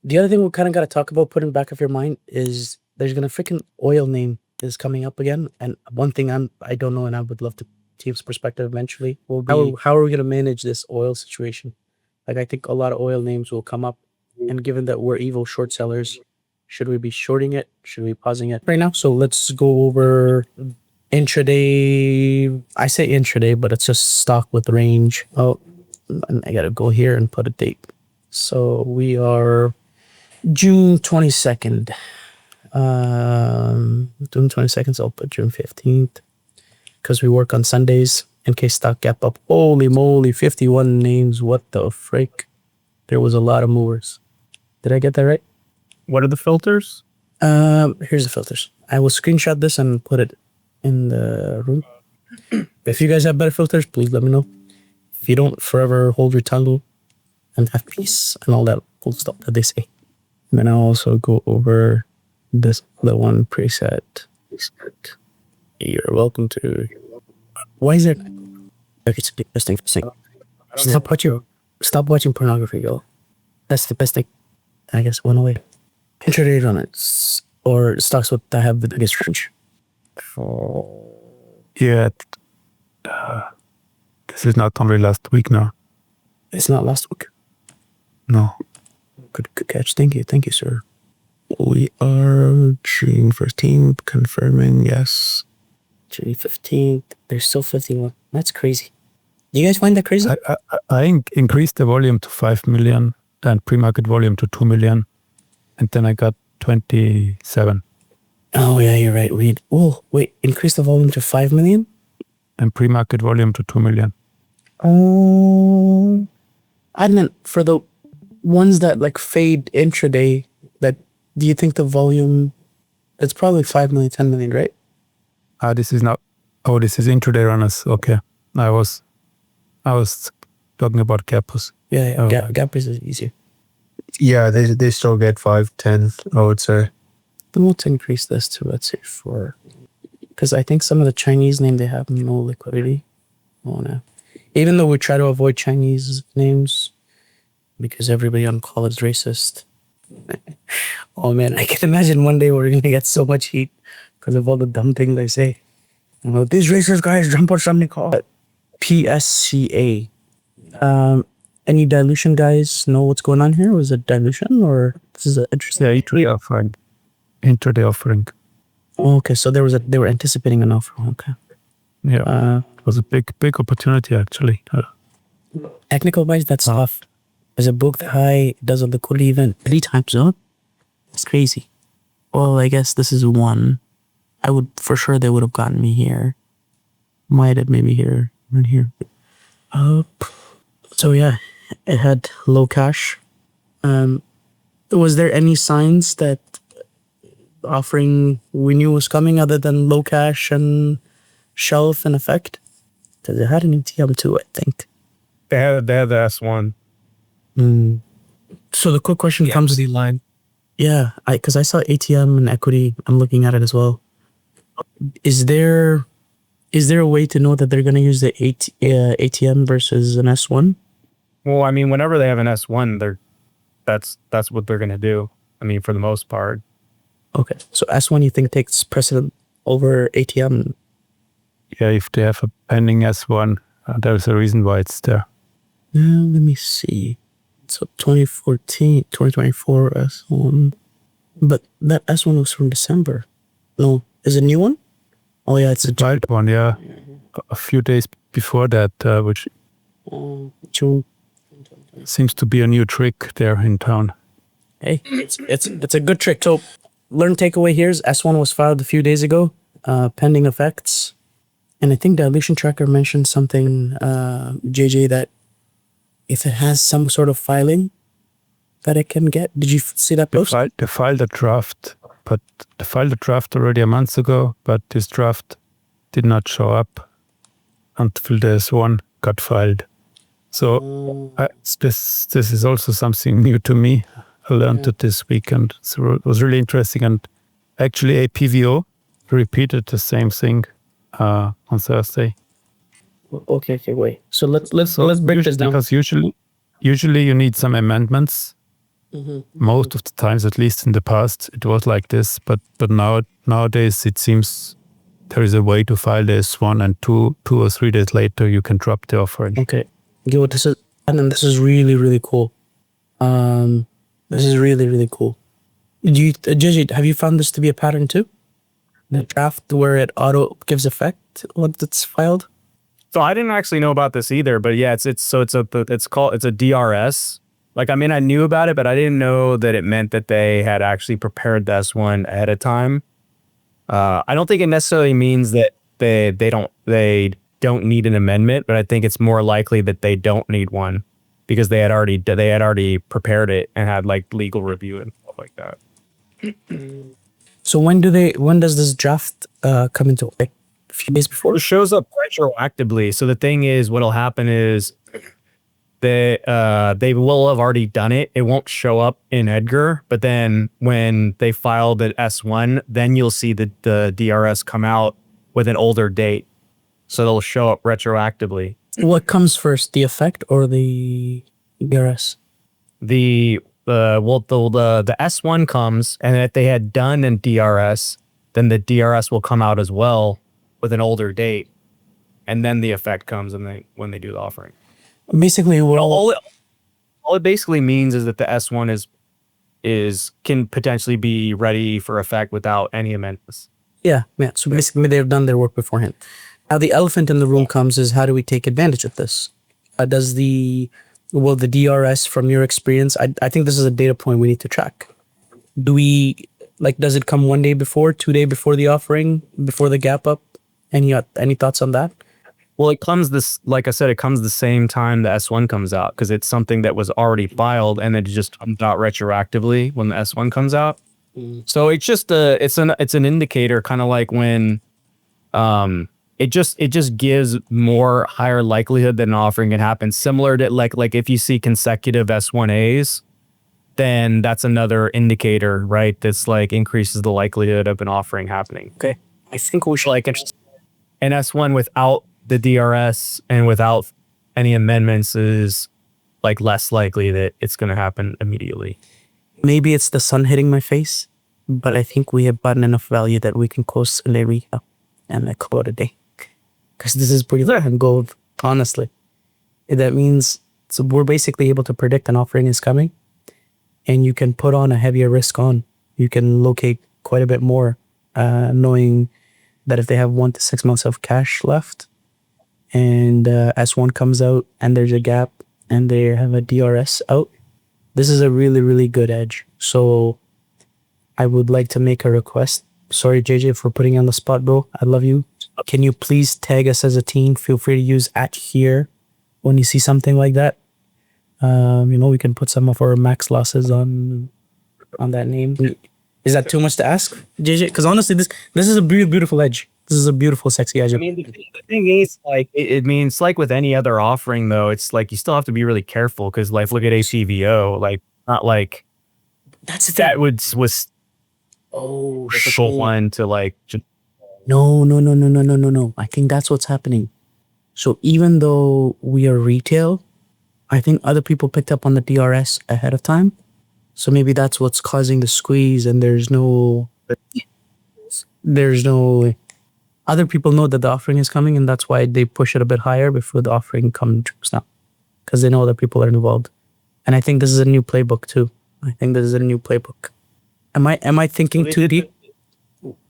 The other thing we kind of got to talk about, putting back of your mind, is there's gonna freaking oil name is coming up again, and one thing I don't know, and I would love to team's perspective eventually will be how are we gonna manage this oil situation? Like I think a lot of oil names will come up, and given that we're evil short sellers, should we be shorting it? Should we be pausing it right now? So let's go over intraday. I say intraday, but it's just stock with range. Oh, and I gotta go here and put a date. So we are June 22nd. June 22nd, so I'll put June 15th because we work on Sundays in case stock gap up. Holy moly, 51 names. What the frick? There was a lot of movers. Did I get that right? What are the filters? Here's the filters. I will screenshot this and put it in the room. If you guys have better filters, please let me know. If you don't, forever hold your tongue and have peace and all that cool stuff that they say. And then I'll also go over the one preset. You're welcome to. Why is it? Okay, it's the best thing. Stop watching pornography, yo. That's the best thing. I guess went away. Intraday on it, or stocks with that have the biggest range. Yeah, this is not only last week now. It's not last week. No. Good catch. Thank you, sir. We are June 15th, confirming, yes. June 15th. There's still 51. That's crazy. Do you guys find that crazy? I increased the volume to 5 million and pre-market volume to 2 million. And then I got 27. Oh, yeah, you're right. Wait, increase the volume to 5 million? And pre-market volume to 2 million. I didn't, for the ones that like fade intraday, do you think the volume, it's probably 5 million, 10 million, right? This is intraday runners. Okay. I was talking about gappers. Yeah, gappers is easier. Yeah, they still get 5, 10, I would say. Then let's increase this to, let's say, 4. Because I think some of the Chinese name, they have no liquidity. Oh, no. Even though we try to avoid Chinese names, because everybody on call is racist. Oh, man, I can imagine one day we're going to get so much heat because of all the dumb things they say. You know, these racist guys jump on something called PSCA. Any dilution guys know what's going on here? Was it dilution or this is an interesting? Yeah, intraday offering. Oh, okay, so they were anticipating an offer. Okay. Yeah, it was a big opportunity actually. Technical wise, that's off. As a book that high does a liquidity event 3 times up. It's crazy. Well, I guess this is one. I would for sure they would have gotten me here. Might have maybe here, right here. So yeah, it had low cash. Was there any signs that offering we knew was coming other than low cash and shelf and effect? Because it had an ATM too, I think. They had the S1. So the quick question comes the line. Yeah, because I saw ATM and equity. I'm looking at it as well. Is there a way to know that they're going to use the ATM versus an S1? Well, I mean, whenever they have an S1, that's what they're going to do. I mean, for the most part. Okay, so S1 you think takes precedent over ATM? Yeah, if they have a pending S1, there's a reason why it's there. Let me see. So 2024 S1. But that S1 was from December. No, is it a new one? Oh yeah, it's a wild one, yeah. A few days before that, which June. Seems to be a new trick there in town. Hey, it's a good trick. So learn takeaway here is S1 was filed a few days ago, pending effects. And I think Dilution Tracker mentioned something, JJ, that if it has some sort of filing that it can get. Did you see that post? They filed a draft, but they filed a draft already a month ago, but this draft did not show up until this one got filed. So this is also something new to me. I learned it this weekend. So it was really interesting. And actually APVO repeated the same thing on Thursday. Okay, wait. So let's break this down. Because usually you need some amendments Most of the times, at least in the past, it was like this. But nowadays, it seems there is a way to file the S1, and 2 or 3 days later, you can drop the offering. Okay. Yo, this is really, really cool. This is really, really cool. JJ, have you found this to be a pattern too? The draft where it auto gives effect once it's filed? So I didn't actually know about this either, but yeah, it's a DRS. Like, I mean, I knew about it, but I didn't know that it meant that they had actually prepared the S1 ahead of time. I don't think it necessarily means that they don't need an amendment, but I think it's more likely that they don't need one because they had already prepared it and had like legal review and stuff like that. So when does this draft come into like a few days before? It shows up retroactively. So the thing is, what'll happen is they will have already done it. It won't show up in Edgar, but then when they file the S1, then you'll see the DRS come out with an older date. So they'll show up retroactively. What comes first, the effect or the DRS? The S1 comes, and if they had done a DRS, then the DRS will come out as well with an older date, and then the effect comes when they do the offering. Basically, all it basically means is that the S1 can potentially be ready for effect without any amendments. yeah. So basically, they've done their work beforehand. Now, the elephant in the room comes is how do we take advantage of this? Will the DRS, from your experience, I think this is a data point we need to track. Does it come 1 day before, 2 days before the offering, before the gap up? Any thoughts on that? Well, it comes like I said, it comes the same time the S1 comes out because it's something that was already filed and it just comes out retroactively when the S1 comes out. So it's just it's an indicator, kind of like when it just gives more higher likelihood that an offering can happen. Similar to like if you see consecutive S1As, then that's another indicator, right? That's like increases the likelihood of an offering happening. Okay. I think we should Like an S1 without the DRS and without any amendments is like less likely that it's going to happen immediately. maybe it's the sun hitting my face, but I think we have gotten enough value that we can close Sunday recap and call it a day. Because this is pretty gold, honestly. That means so we're basically able to predict an offering is coming, and you can put on a heavier risk on. You can locate quite a bit more, knowing that if they have 1 to 6 months of cash left, and S1 comes out and there's a gap and they have a DRS out, this is a really, really good edge. So I would like to make a request. Sorry, JJ, for putting you on the spot, bro. I love you. Can you please tag us as a team? Feel free to use @here when you see something like that. We can put some of our max losses on that name. Is that too much to ask, JJ? Because honestly, this is a beautiful edge. This is a beautiful, sexy edge. I mean, the thing is, like, it means like with any other offering, though, it's like you still have to be really careful because, like, look at ACVO. Like, not like That's the that thing. was Oh, difficult one to like. No. I think that's what's happening. So even though we are retail, I think other people picked up on the DRS ahead of time. So maybe that's what's causing the squeeze, and there's no other people know that the offering is coming, and that's why they push it a bit higher before the offering comes down, because they know that people are involved. And I think this is a new playbook too. Am I thinking too deep?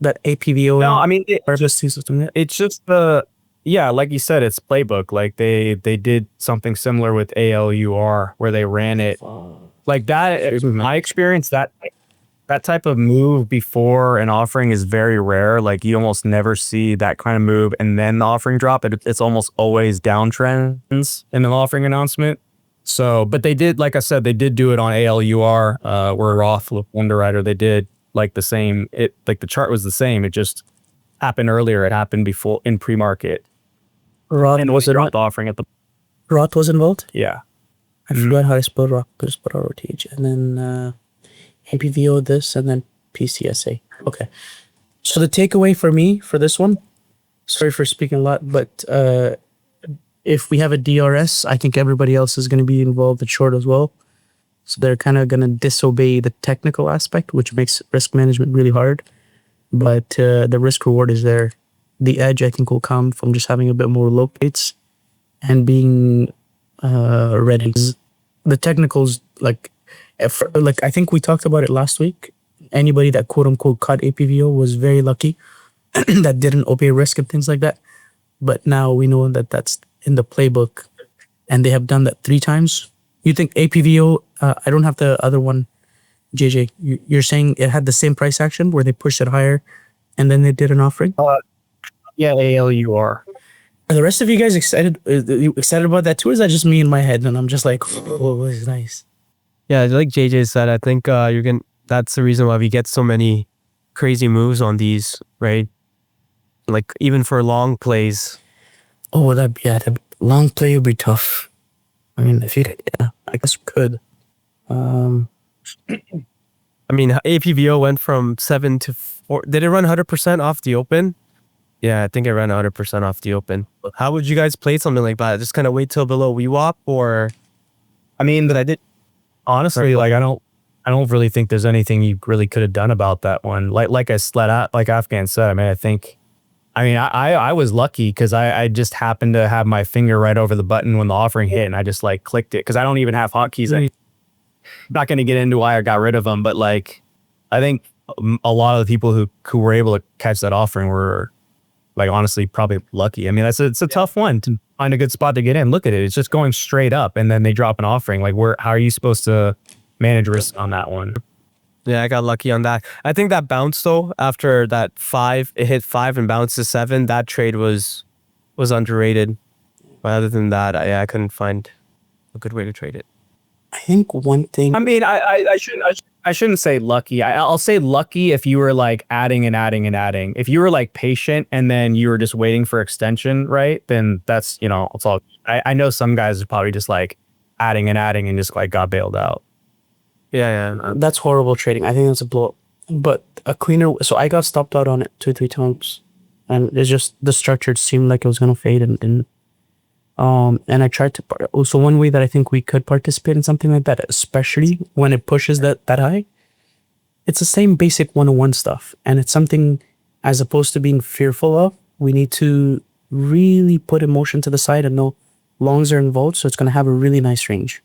That APVO? No, I mean, it's it's just like you said, it's playbook. Like they did something similar with ALUR where they ran it like that. In my experience, that type of move before an offering is very rare. Like you almost never see that kind of move and then the offering drop. It's almost always downtrends in an offering announcement. So, but they did, like I said, they did do it on ALUR, where Roth with Wonderwriter, they did like the same. The chart was the same. It just happened earlier. It happened before in pre-market. Roth, And was it the offering at the? Roth was involved? Yeah. I forgot how to spell Roth. Just put ROTH. And then APVO this, and then PCSA. Okay. So the takeaway for me for this one, sorry for speaking a lot, but if we have a DRS, I think everybody else is going to be involved at short as well. So they're kind of going to disobey the technical aspect, which makes risk management really hard. But the risk reward is there. The edge, I think, will come from just having a bit more low rates and being ready. The technicals, like I think we talked about it last week. Anybody that quote unquote cut APVO was very lucky that didn't obey risk and things like that. But now we know that that's in the playbook, and they have done that 3 times. You think APVO? I don't have the other one. JJ, you're saying it had the same price action where they pushed it higher, and then they did an offering. Yeah, ALUR. Are the rest of you guys excited? You excited about that too? Or is that just me in my head, and I'm just like, oh, it's nice. Yeah, like JJ said, I think that's the reason why we get so many crazy moves on these, right? Like even for long plays. Oh, the long play would be tough. I mean, I guess we could. I mean, APVO went from 7 to 4. Did it run 100% off the open? Yeah, I think it ran 100% off the open. How would you guys play something like that? Just kind of wait till below VWAP, or? I mean, I did honestly, like I don't really think there's anything you really could have done about that one. Like Afghan said, I was lucky because I just happened to have my finger right over the button when the offering hit, and I just like clicked it because I don't even have hotkeys. I'm not going to get into why I got rid of them, but like I think a lot of the people who were able to catch that offering were like honestly probably lucky. I mean, it's a tough one to find a good spot to get in. Look at it; it's just going straight up, and then they drop an offering. Like, how are you supposed to manage risk on that one? Yeah, I got lucky on that. I think that bounce though, after that 5, it hit 5 and bounced to 7. That trade was underrated. But other than that, I couldn't find a good way to trade it. I think one thing. I mean, I shouldn't say lucky. I'll say lucky if you were like adding and adding and adding. If you were like patient and then you were just waiting for extension, right? Then that's, it's all. I know some guys are probably just like adding and just like got bailed out. Yeah. That's horrible trading. I think that's a blow. But a cleaner. So I got stopped out on it 2-3 times, and it's just the structure seemed like it was gonna fade, and I tried to. So one way that I think we could participate in something like that, especially when it pushes that high, it's the same basic 101 stuff, and it's something as opposed to being fearful of. We need to really put emotion to the side and know longs are involved, so it's gonna have a really nice range.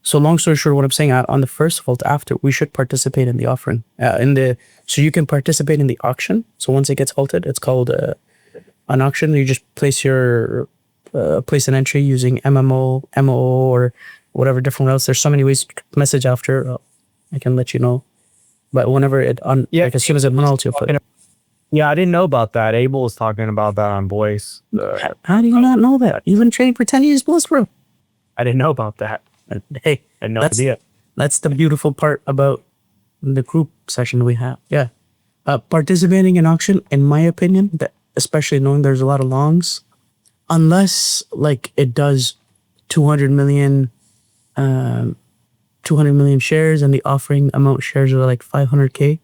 So long story short, what I'm saying, on the first vault after, we should participate in the offering. So you can participate in the auction. So once it gets halted, it's called an auction. You just place an entry using MMO, MO, or whatever different routes. There's so many ways to message after. I can let you know. But whenever as soon as it unhalts, you'll put it. Yeah, I didn't know about that. Abel was talking about that on voice. How do you not know that? You've been trading for 10 years plus, bro. I didn't know about that. Hey, I had no idea. That's the beautiful part about the group session we have. Yeah. Participating in auction, in my opinion, that especially knowing there's a lot of longs, unless like it does 200 million shares and the offering amount shares are like 500K,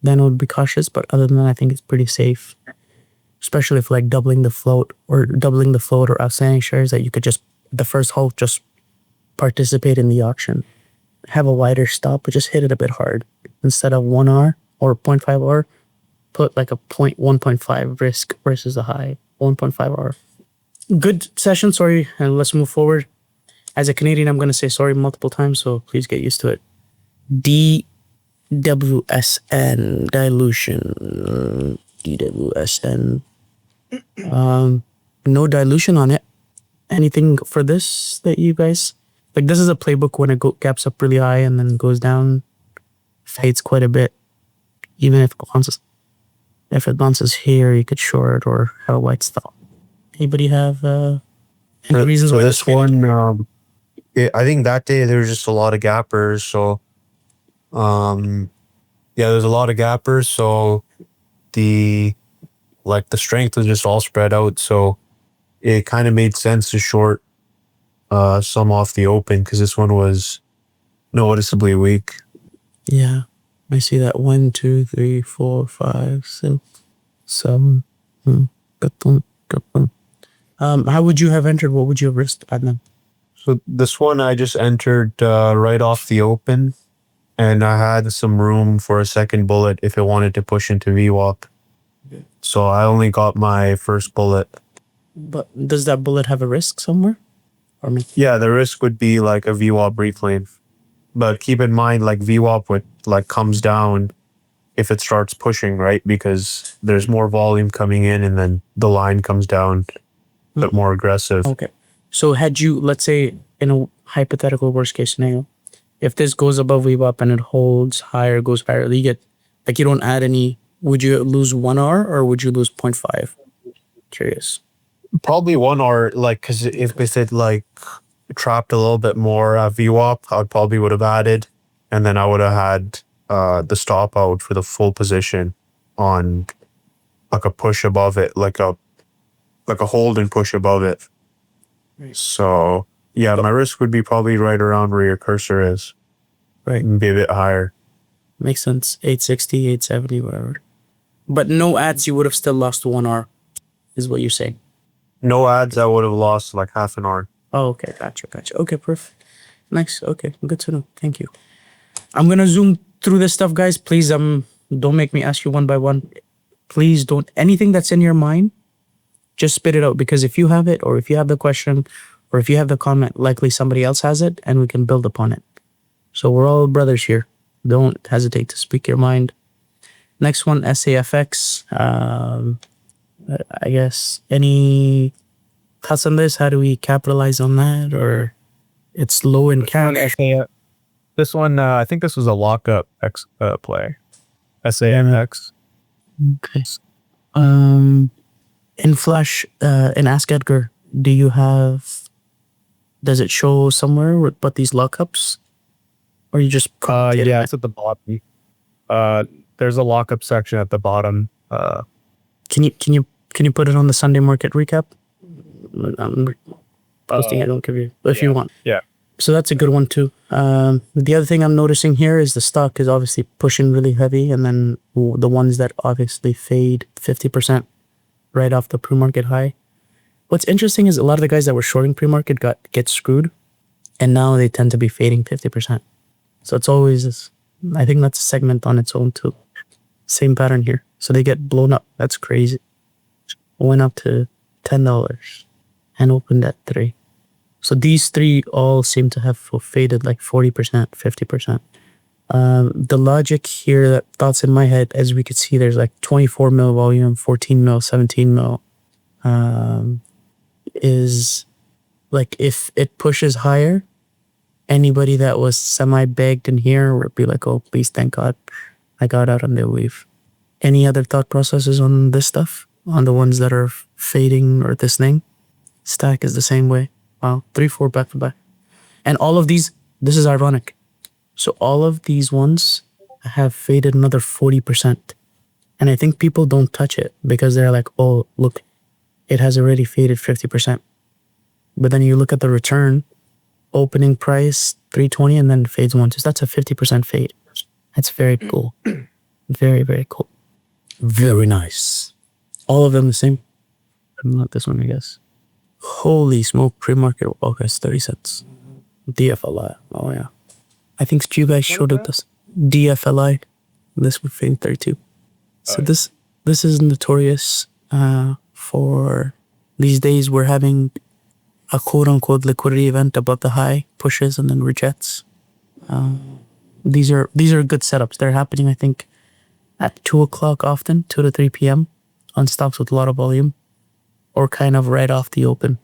then I would be cautious. But other than that, I think it's pretty safe, especially if like doubling the float or outstanding shares that you could just, the first halt, just participate in the auction. Have a wider stop, but just hit it a bit hard. Instead of 1R or 0.5R, put like a 1.5 risk versus a high 1.5R. Good session, sorry, and let's move forward. As a Canadian, I'm going to say sorry multiple times, so please get used to it. DWSN, dilution. DWSN. No dilution on it. Anything for this that you guys... Like, this is a playbook when it gaps up really high and then goes down, fades quite a bit. Even if it bounces here, you could short or have a white stop. Anybody have any reasons for why this one? I think that day there was just a lot of gappers. So, there's a lot of gappers. So the strength was just all spread out. So it kind of made sense to short some off the open because this one was noticeably weak. Yeah, I see that. 1, 2, 3, 4, 5, 6, 7. How would you have entered? What would you have risked at them? So this one I just entered right off the open, and I had some room for a second bullet if it wanted to push into VWAP. So I only got my first bullet. But does that bullet have a risk somewhere? Or me? Yeah, the risk would be like a VWAP reclaim. But keep in mind, like VWAP would like comes down if it starts pushing, right? Because there's more volume coming in, and then the line comes down a bit more aggressive. Okay. So had you, let's say, in a hypothetical worst case scenario, if this goes above VWAP and it holds higher, goes higher, you get, like, you don't add any, would you lose 1R or would you lose 0.5? Curious. Probably 1R, like, because if it like trapped a little bit more at VWAP, I probably would have added, and then I would have had the stop out for the full position on like a push above it, like a hold and push above it. Right. So yeah, my risk would be probably right around where your cursor is. Right. Be a bit higher. Makes sense. 860, 870, whatever. But no ads, you would have still lost 1R, is what you're saying. No ads, I would have lost like half an hour. Oh, okay. Gotcha. Okay, perfect. Nice. Okay, good to know. Thank you. I'm going to zoom through this stuff, guys. Please, don't make me ask you one by one. Please don't. Anything that's in your mind, just spit it out. Because if you have it, or if you have the question, or if you have the comment, likely somebody else has it, and we can build upon it. So we're all brothers here. Don't hesitate to speak your mind. Next one, SAFX. I guess any thoughts on this? How do we capitalize on that? Or it's low in cash? This one, I think this was a lockup play. SAMX. Okay. In Flash, in Ask Edgar, does it show somewhere what these lockups? Or you just Yeah, it's at the bottom. There's a lockup section at the bottom. Can you put it on the Sunday market recap? I'm posting it. I'll give you if you want. Yeah. So that's a good one too. The other thing I'm noticing here is the stock is obviously pushing really heavy, and then the ones that obviously fade 50% right off the pre-market high. What's interesting is a lot of the guys that were shorting pre-market get screwed, and now they tend to be fading 50%. So it's always this. I think that's a segment on its own too. Same pattern here. So they get blown up. That's crazy. Went up to $10 and opened at 3. So these three all seem to have faded like 40%, 50%. The logic here, that thoughts in my head, as we could see, there's like 24 mil volume, 14 mil, 17 mil. Is like if it pushes higher, anybody that was semi-begged in here would be like, oh, please, thank God, I got out on the wave. Any other thought processes on this stuff? On the ones that are fading or this thing? Stack is the same way. Wow, 3, 4 back to back. And all of these, this is ironic. So all of these ones have faded another 40%. And I think people don't touch it because they're like, oh, look, it has already faded 50%. But then you look at the return, opening price 320 and then fades 1. So that's a 50% fade. That's very cool. Very, very cool. Very nice. All of them the same. Not this one, I guess. Holy smoke, pre-market. Okay, it's 30 cents. DFLI. Oh, yeah. I think you guys showed it this. DFLI. This would fade 32. So this is notorious for these days. We're having a quote-unquote liquidity event above the high, pushes and then rejects. These are good setups. They're happening, I think, at 2 o'clock often, 2 to 3 p.m. on stocks with a lot of volume, or kind of right off the open,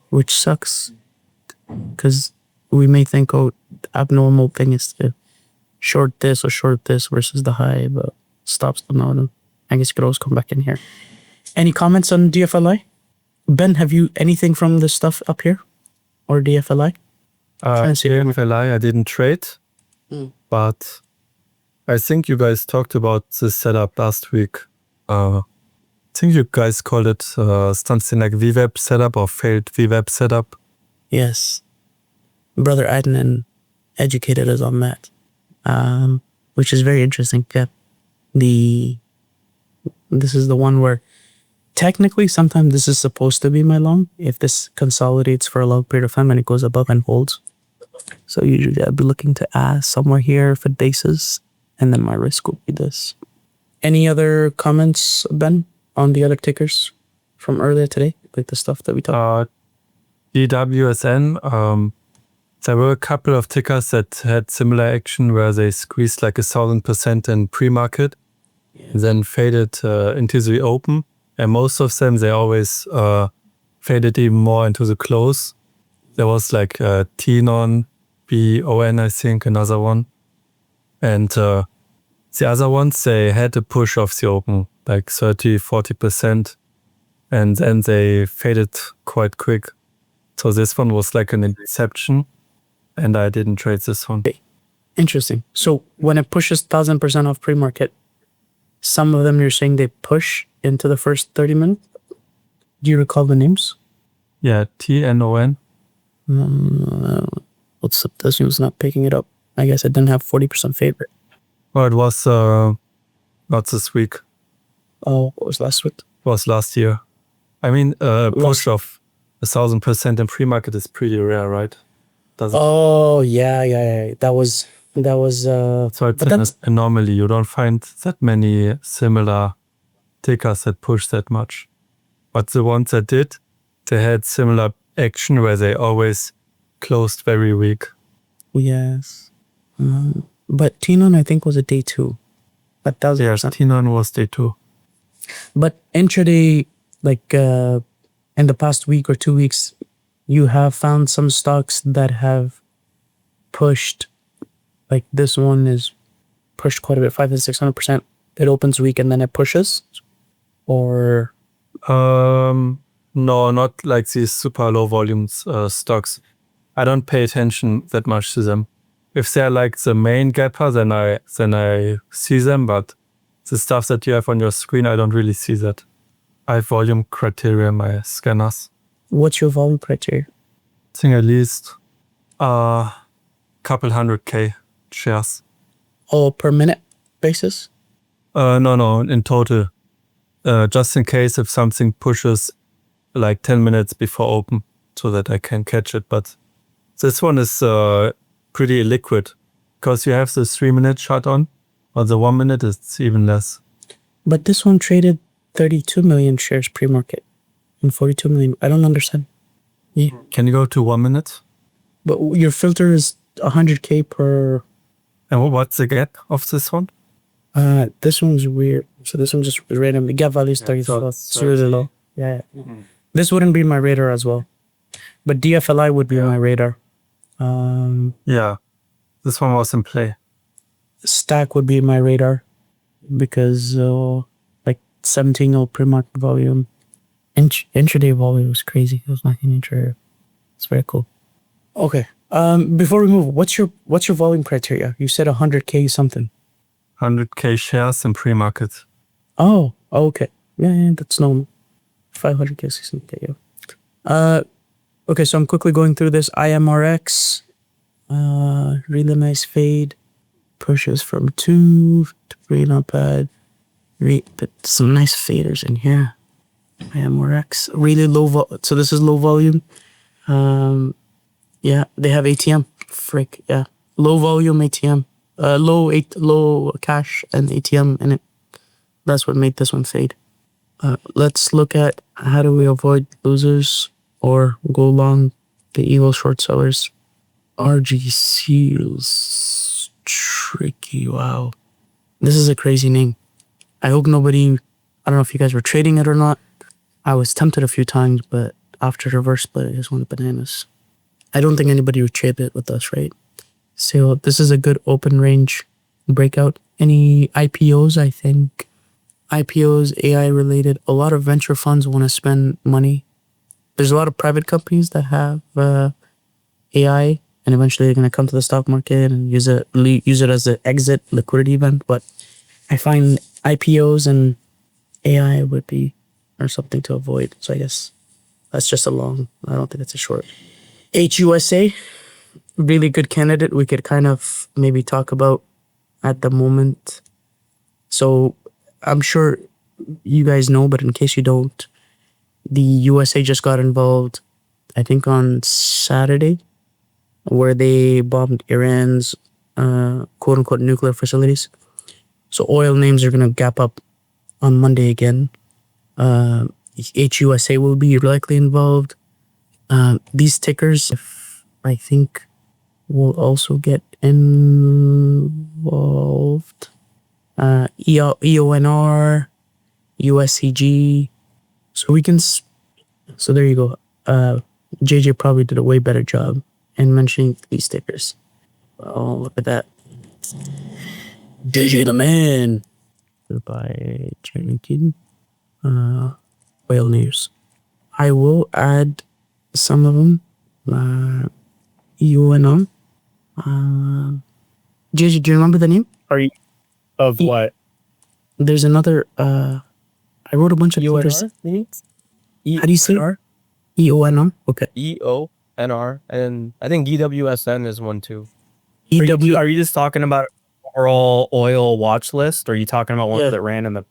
which sucks because we may think, oh, the abnormal thing is to short this or short this versus the high, but stops them out. I guess you could always come back in here. Any comments on DFLI? Ben, have you anything from this stuff up here or DFLI? DFLI, I didn't trade, but I think you guys talked about this setup last week. I think you guys called it something like VWAP setup or failed VWAP setup. Yes. Brother Adnan educated us on that, which is very interesting. Yeah. This is the one where technically, sometimes this is supposed to be my long if this consolidates for a long period of time and it goes above and holds. So usually I'd be looking to ask somewhere here if it bases, and then my risk will be this. Any other comments, Ben, on the other tickers from earlier today, like the stuff that we talked? DWSN, there were a couple of tickers that had similar action where they squeezed like 1,000% in pre-market, then faded into the open. And most of them, they always faded even more into the close. There was like TNON, BON, I think, another one. And the other ones, they had a push off the open, like 30-40%. And then they faded quite quick. So this one was like an exception. And I didn't trade this one. Interesting. So when it pushes 1,000% off pre-market, some of them you're saying they push into the first 30 minutes? Do you recall the names? Yeah, TNON. What's up? This one's not picking it up. I guess it didn't have 40% favorite. Well, it was not this week. Oh, what was last week? It was last year. I mean, push of 1,000% in pre-market is pretty rare, right? Oh, yeah. That was. So it's an anomaly. You don't find that many similar tickers that push that much. But the ones that did, they had similar action where they always closed very weak. Yes. But Tinon, I think, was a day 2. But 1,000%. Yes, Tinon was day 2. But intraday, like in the past week or 2 weeks, you have found some stocks that have pushed. Like this one is pushed quite a bit, 500 to 600%. It opens weak and then it pushes, or no, not like these super low volumes stocks. I don't pay attention that much to them. If they're like the main gapper, then I see them. But the stuff that you have on your screen, I don't really see that. I have volume criteria in my scanners. What's your volume criteria? I think at least couple 100K shares. Oh, per minute basis? No, in total. Just in case if something pushes like 10 minutes before open so that I can catch it. But this one is pretty illiquid because you have the 3-minute shot on, or the 1 minute is even less. But this one traded 32 million shares pre-market and 42 million. I don't understand. Yeah. Can you go to 1 minute? But your filter is 100K per. And what's the gap of this one? This one's weird. So this one just randomly. Gap value is 34. It's really low. Yeah. This wouldn't be my radar as well. But DFLI would be on my radar. Yeah. This one was in play. Stack would be my radar because like 17 pre-market volume. Intraday volume was crazy. It was nothing intraday. It's very cool. Okay. Before we move, what's your volume criteria? You said 100K something. 100K shares in pre-market. Oh, okay. Yeah, that's normal. 500K, 600K, yeah. Okay, so I'm quickly going through this. IMRX, really nice fade. Pushes from 2 to 3, not bad. But some nice faders in here. IMRX, really low so this is low volume. Yeah, they have ATM. Frick, yeah. Low volume ATM. Low cash and ATM in it. That's what made this one fade. Let's look at how do we avoid losers or go long the evil short sellers. RGC is tricky. Wow. This is a crazy name. I hope nobody, I don't know if you guys were trading it or not. I was tempted a few times, but after reverse split, it just went bananas. I don't think anybody would trade it with us, right? So this is a good open range breakout. Any IPOs, I think. IPOs, AI related. A lot of venture funds want to spend money. There's a lot of private companies that have AI, and eventually they're going to come to the stock market and use it as an exit liquidity event. But I find IPOs and AI are something to avoid. So I guess that's just a long. I don't think that's a short. HUSA, really good candidate. We could kind of maybe talk about at the moment. So I'm sure you guys know, but in case you don't, the USA just got involved, I think on Saturday, where they bombed Iran's quote unquote nuclear facilities. So oil names are gonna gap up on Monday again. HUSA will be likely involved. These tickers, I think, will also get involved. EONR, USCG. So we can. So there you go. JJ probably did a way better job in mentioning these stickers. Oh, look at that. JJ the man. By Jeremy Keaton. Whale News. I will add some of them. UNO. JJ, do you remember the name? Are you of what? There's another. I wrote a bunch of letters. How do you say it? EONR? Okay. EONR, and I think EWSN is one too. Are you just talking about overall oil watch list, or are you talking about ones Yeah. that ran in the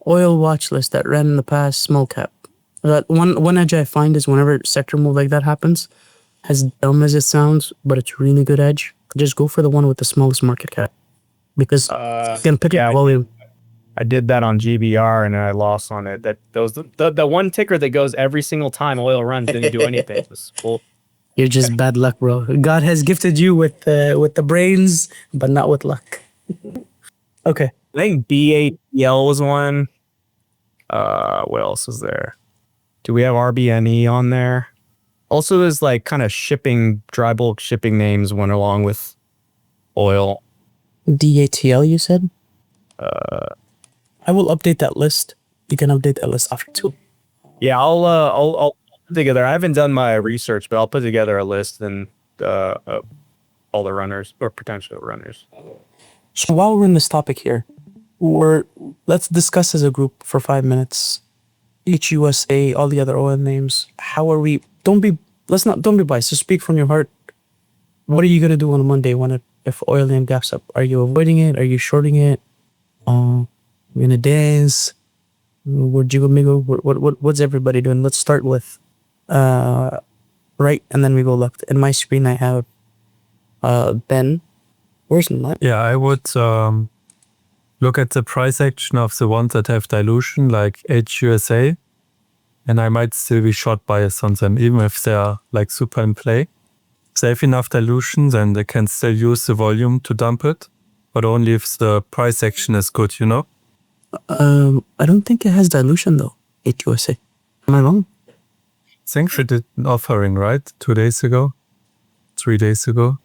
Oil watch list that ran in the past, small cap. That one edge I find is whenever sector move like that happens, as dumb as it sounds, but it's really good edge. Just go for the one with the smallest market cap, because you can pick yeah, up volume. I did that on GBR and I lost on it. That those the one ticker that goes every single time oil runs didn't do anything. It was full. You're just bad luck, bro. God has gifted you with the brains, but not with luck. Okay. I think BATL was one. What else is there? Do we have RBNE on there? Also, there's like kind of shipping, dry bulk shipping names went along with oil. DATL, you said? I will update that list. You can update that list after too. Yeah, I'll put together. I haven't done my research, but I'll put together a list and all the runners or potential runners. So while we're in this topic here, let's discuss as a group for 5 minutes. Each USA, all the other oil names. How are we? Don't be biased. Just speak from your heart. What are you gonna do on a Monday if oil name gaps up? Are you avoiding it? Are you shorting it? We're gonna dance. Where'd you go? What's everybody doing? Let's start with right, and then we go left. In my screen, I have Ben. Where's my? Yeah, I would look at the price action of the ones that have dilution, like HUSA, and I might still be short bias on them, even if they are like super in play. If they have enough dilution, then they can still use the volume to dump it, but only if the price action is good, you know? I don't think it has dilution though. HUSA. Am I wrong? I think we did an offering, right? 2 days ago? 3 days ago?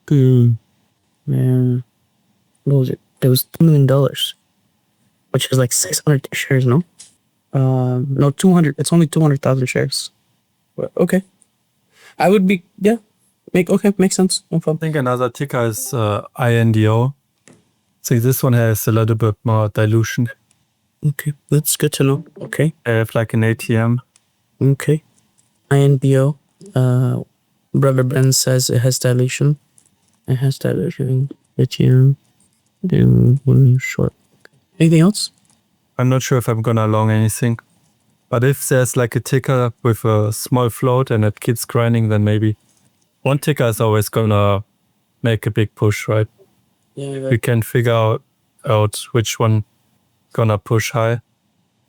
Man, what was it? It was $2 million, which is like 600 shares, no? No, 200. It's only 200,000 shares. But, okay. I would be, yeah. Makes sense. No I problem. think another ticker is INDO. See, this one has a little bit more dilution. Okay, that's good to know. Okay. I have like an ATM. Okay. INBO. Brother Ben says it has dilution. It has dilution. ATM. Short. Anything else? I'm not sure if I'm gonna long anything. But if there's like a ticker with a small float and it keeps grinding, then maybe one ticker is always gonna make a big push, right? Yeah. We can figure out which one gonna push high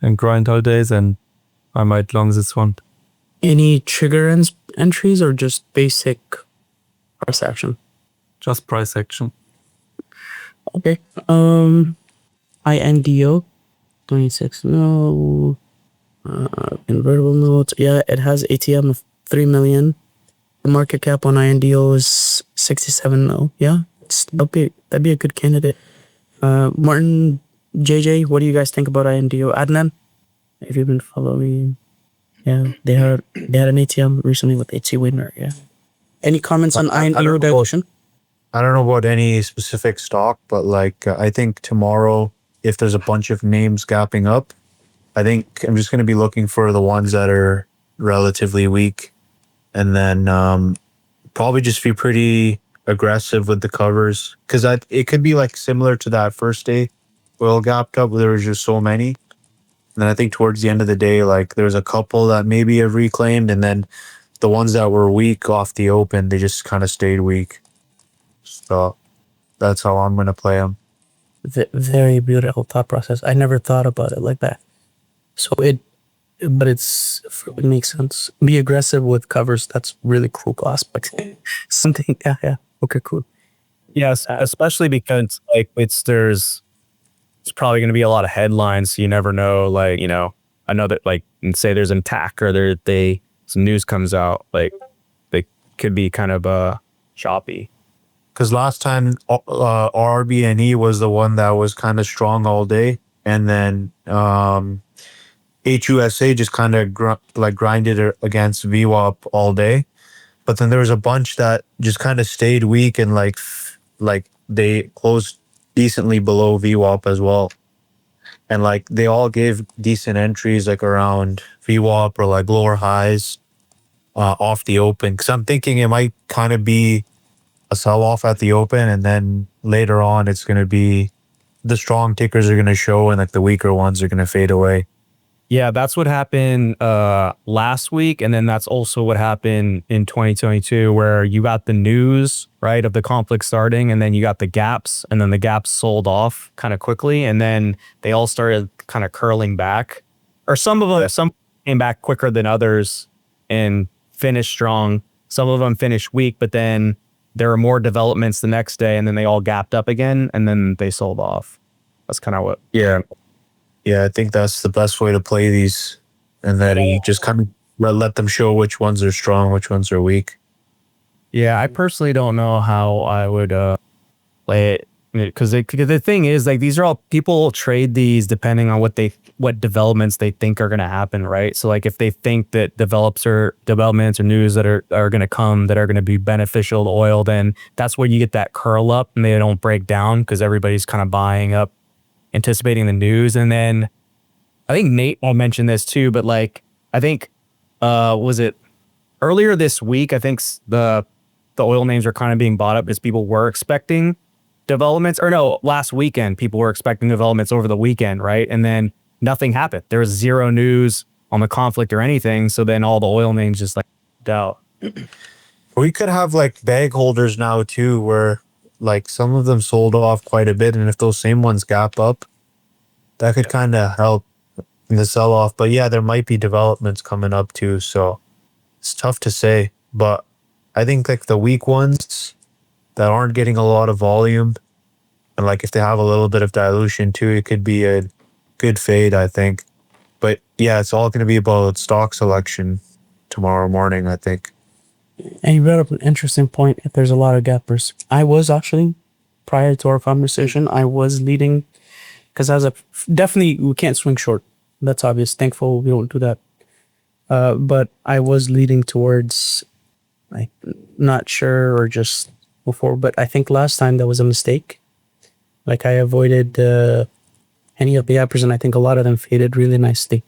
and grind all day, then I might long this one. Any trigger entries or just basic price action? Just price action. Okay. INDO 26. No. Convertible notes. Yeah, it has ATM of 3 million. The market cap on INDO is 67 mil. Yeah, that'd be a good candidate. Martin, JJ, what do you guys think about INDO? Adnan, if you've been following, yeah, they had an ATM recently with HC Winner. Yeah. Any comments on INDO dilution? I don't know about any specific stock, but like I think tomorrow, if there's a bunch of names gapping up, I think I'm just going to be looking for the ones that are relatively weak, and then probably just be pretty aggressive with the covers, because it could be like similar to that first day oil gapped up, there was just so many. And then I think towards the end of the day, like there was a couple that maybe have reclaimed, and then the ones that were weak off the open, they just kind of stayed weak. So that's how I'm gonna play them. Very beautiful thought process. I never thought about it like that. So but it makes sense. Be aggressive with covers. That's really cool aspect. Something, yeah. Okay, cool. Yes, especially because like there's probably going to be a lot of headlines. So you never know. Like, you know, I know that like, and say there's an attack or some news comes out, like they could be kind of choppy. Because last time RBNE was the one that was kind of strong all day, and then HUSA just kind of grinded it against VWAP all day. But then there was a bunch that just kind of stayed weak and like they closed decently below VWAP as well. And like they all gave decent entries like around VWAP or like lower highs off the open. Because I'm thinking it might kind of be a sell off at the open, and then later on it's going to be the strong tickers are going to show and like the weaker ones are going to fade away. Yeah, that's what happened last week. And then that's also what happened in 2022, where you got the news, right, of the conflict starting, and then you got the gaps, and then the gaps sold off kind of quickly. And then they all started kind of curling back, or some came back quicker than others and finished strong. Some of them finished weak, but then there were more developments the next day, and then they all gapped up again, and then they sold off. That's kind of what. Yeah, I think that's the best way to play these, and then you just kind of let them show which ones are strong, which ones are weak. Yeah, I personally don't know how I would play it, because the thing is, like, these are all people trade these depending on what developments they think are going to happen, right? So like if they think that developments or news that are going to come that are going to be beneficial to oil, then that's where you get that curl up and they don't break down because everybody's kind of buying up, anticipating the news. And then I think Nate will mention this too, but like I think was it earlier this week, I think the oil names are kind of being bought up because people were expecting developments, or no, last weekend people were expecting developments over the weekend, right? And then nothing happened. There was zero news on the conflict or anything, so then all the oil names just like out. We could have like bag holders now too, where like some of them sold off quite a bit, and if those same ones gap up, that could kind of help in the sell off. But yeah, there might be developments coming up too, so it's tough to say. But I think like the weak ones that aren't getting a lot of volume, and like if they have a little bit of dilution too, it could be a good fade, I think. But yeah, it's all going to be about stock selection tomorrow morning, I think. And you brought up an interesting point. If there's a lot of gappers, I was actually, prior to our conversation, I was leading, because definitely we can't swing short. That's obvious. Thankful we don't do that. But I was leading towards, like, not sure or just before. But I think last time that was a mistake. Like I avoided any of the gappers, and I think a lot of them faded really nicely.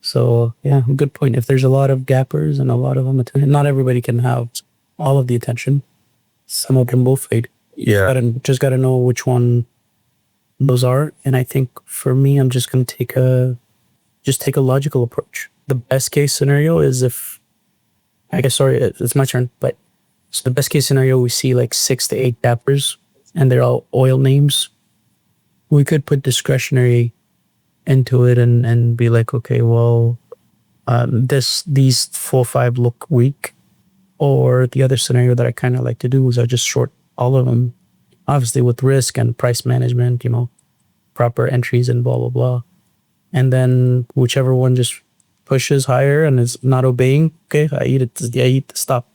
So yeah, good point. If there's a lot of gappers and a lot of them, not everybody can have all of the attention. Some of them will fade. Yeah. Just gotta know which one those are. And I think for me, I'm just gonna take a logical approach. The best case scenario is it's my turn, but so the best case scenario, we see like 6 to 8 gappers and they're all oil names. We could put discretionary into it and be like, okay, well, these 4 or 5 look weak. Or the other scenario that I kind of like to do is I just short all of them, obviously with risk and price management, proper entries and blah, blah, blah. And then whichever one just pushes higher and is not obeying, okay, I eat the stop.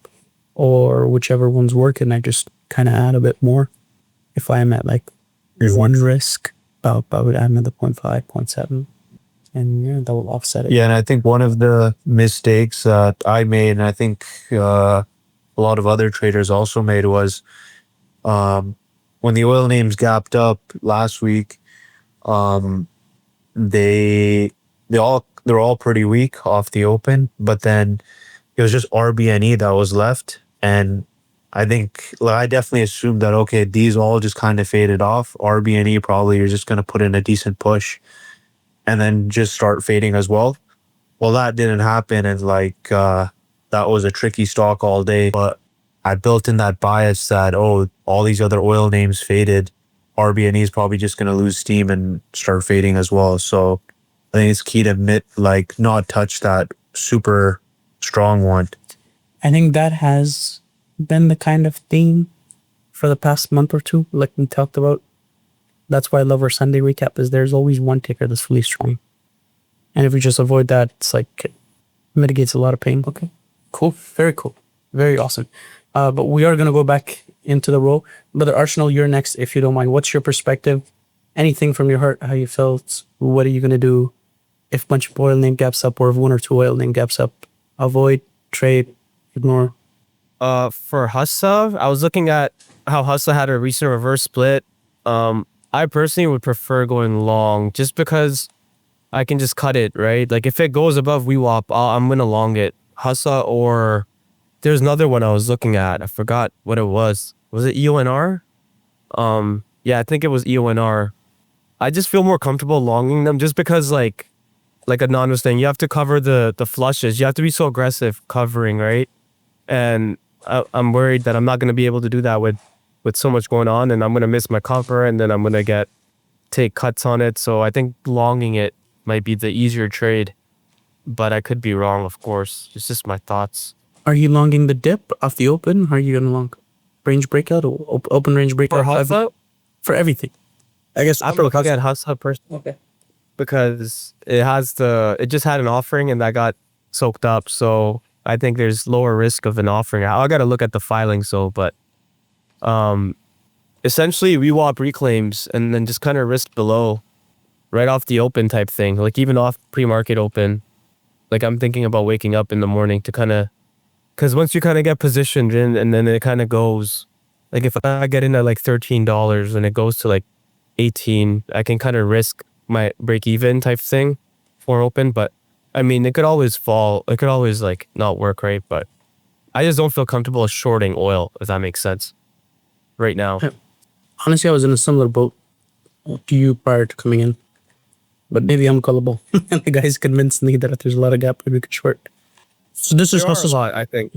Or whichever one's working, I just kind of add a bit more. If I am at like one risk, I'm at the 0.5, 0.7, and yeah, that will offset it. Yeah, and I think one of the mistakes that I made, and I think a lot of other traders also made, was when the oil names gapped up last week, they're all pretty weak off the open, but then it was just RBNE that was left, and I think I definitely assumed that okay, these all just kind of faded off. RBNE probably you're just gonna put in a decent push and then just start fading as well. Well, that didn't happen, and that was a tricky stock all day. But I built in that bias that all these other oil names faded. RBNE is probably just gonna lose steam and start fading as well. So I think it's key to not touch that super strong one. I think that has been the kind of theme for the past month or two, like we talked about. That's why I love our Sunday recap, is there's always one ticker that's really strong. And if we just avoid that, it's like mitigates a lot of pain. Okay, cool. Very cool. Very awesome. But we are going to go back into the row. Brother Arsenal, you're next, if you don't mind. What's your perspective? Anything from your heart, how you felt? What are you going to do if a bunch of oil name gaps up, or if one or two oil name gaps up? Avoid, trade, ignore. For Hussa, I was looking at how Hussa had a recent reverse split. I personally would prefer going long just because I can just cut it, right? Like if it goes above VWAP, I'm gonna long it. Hussa, or there's another one I was looking at. I forgot what it was. Was it EONR? Yeah, I think it was EONR. I just feel more comfortable longing them just because like Adnan was saying, you have to cover the flushes. You have to be so aggressive covering, right? And I'm worried that I'm not going to be able to do that with so much going on, and I'm going to miss my cover, and then I'm going to take cuts on it. So I think longing it might be the easier trade, but I could be wrong, of course. It's just my thoughts. Are you longing the dip off the open? Or are you going to long range breakout or open range breakout? For Hussa? For everything. I guess I'm looking at Hussa personally. Okay. Because it just had an offering and that got soaked up. So I think there's lower risk of an offering. I got to look at the filings though, but essentially VWAP reclaims and then just kind of risk below right off the open type thing. Like even off pre-market open. Like I'm thinking about waking up in the morning to kind of, because once you kind of get positioned in and then it kind of goes, like if I get in at like $13 and it goes to like 18, I can kind of risk my break even type thing for open. But I mean, it could always fall. It could always like not work, right? But I just don't feel comfortable shorting oil, if that makes sense right now. Honestly, I was in a similar boat to you prior to coming in. But maybe I'm gullible. And the guys convinced me that if there's a lot of gap, we could short. So this is There are a Hussa's. lot, I think.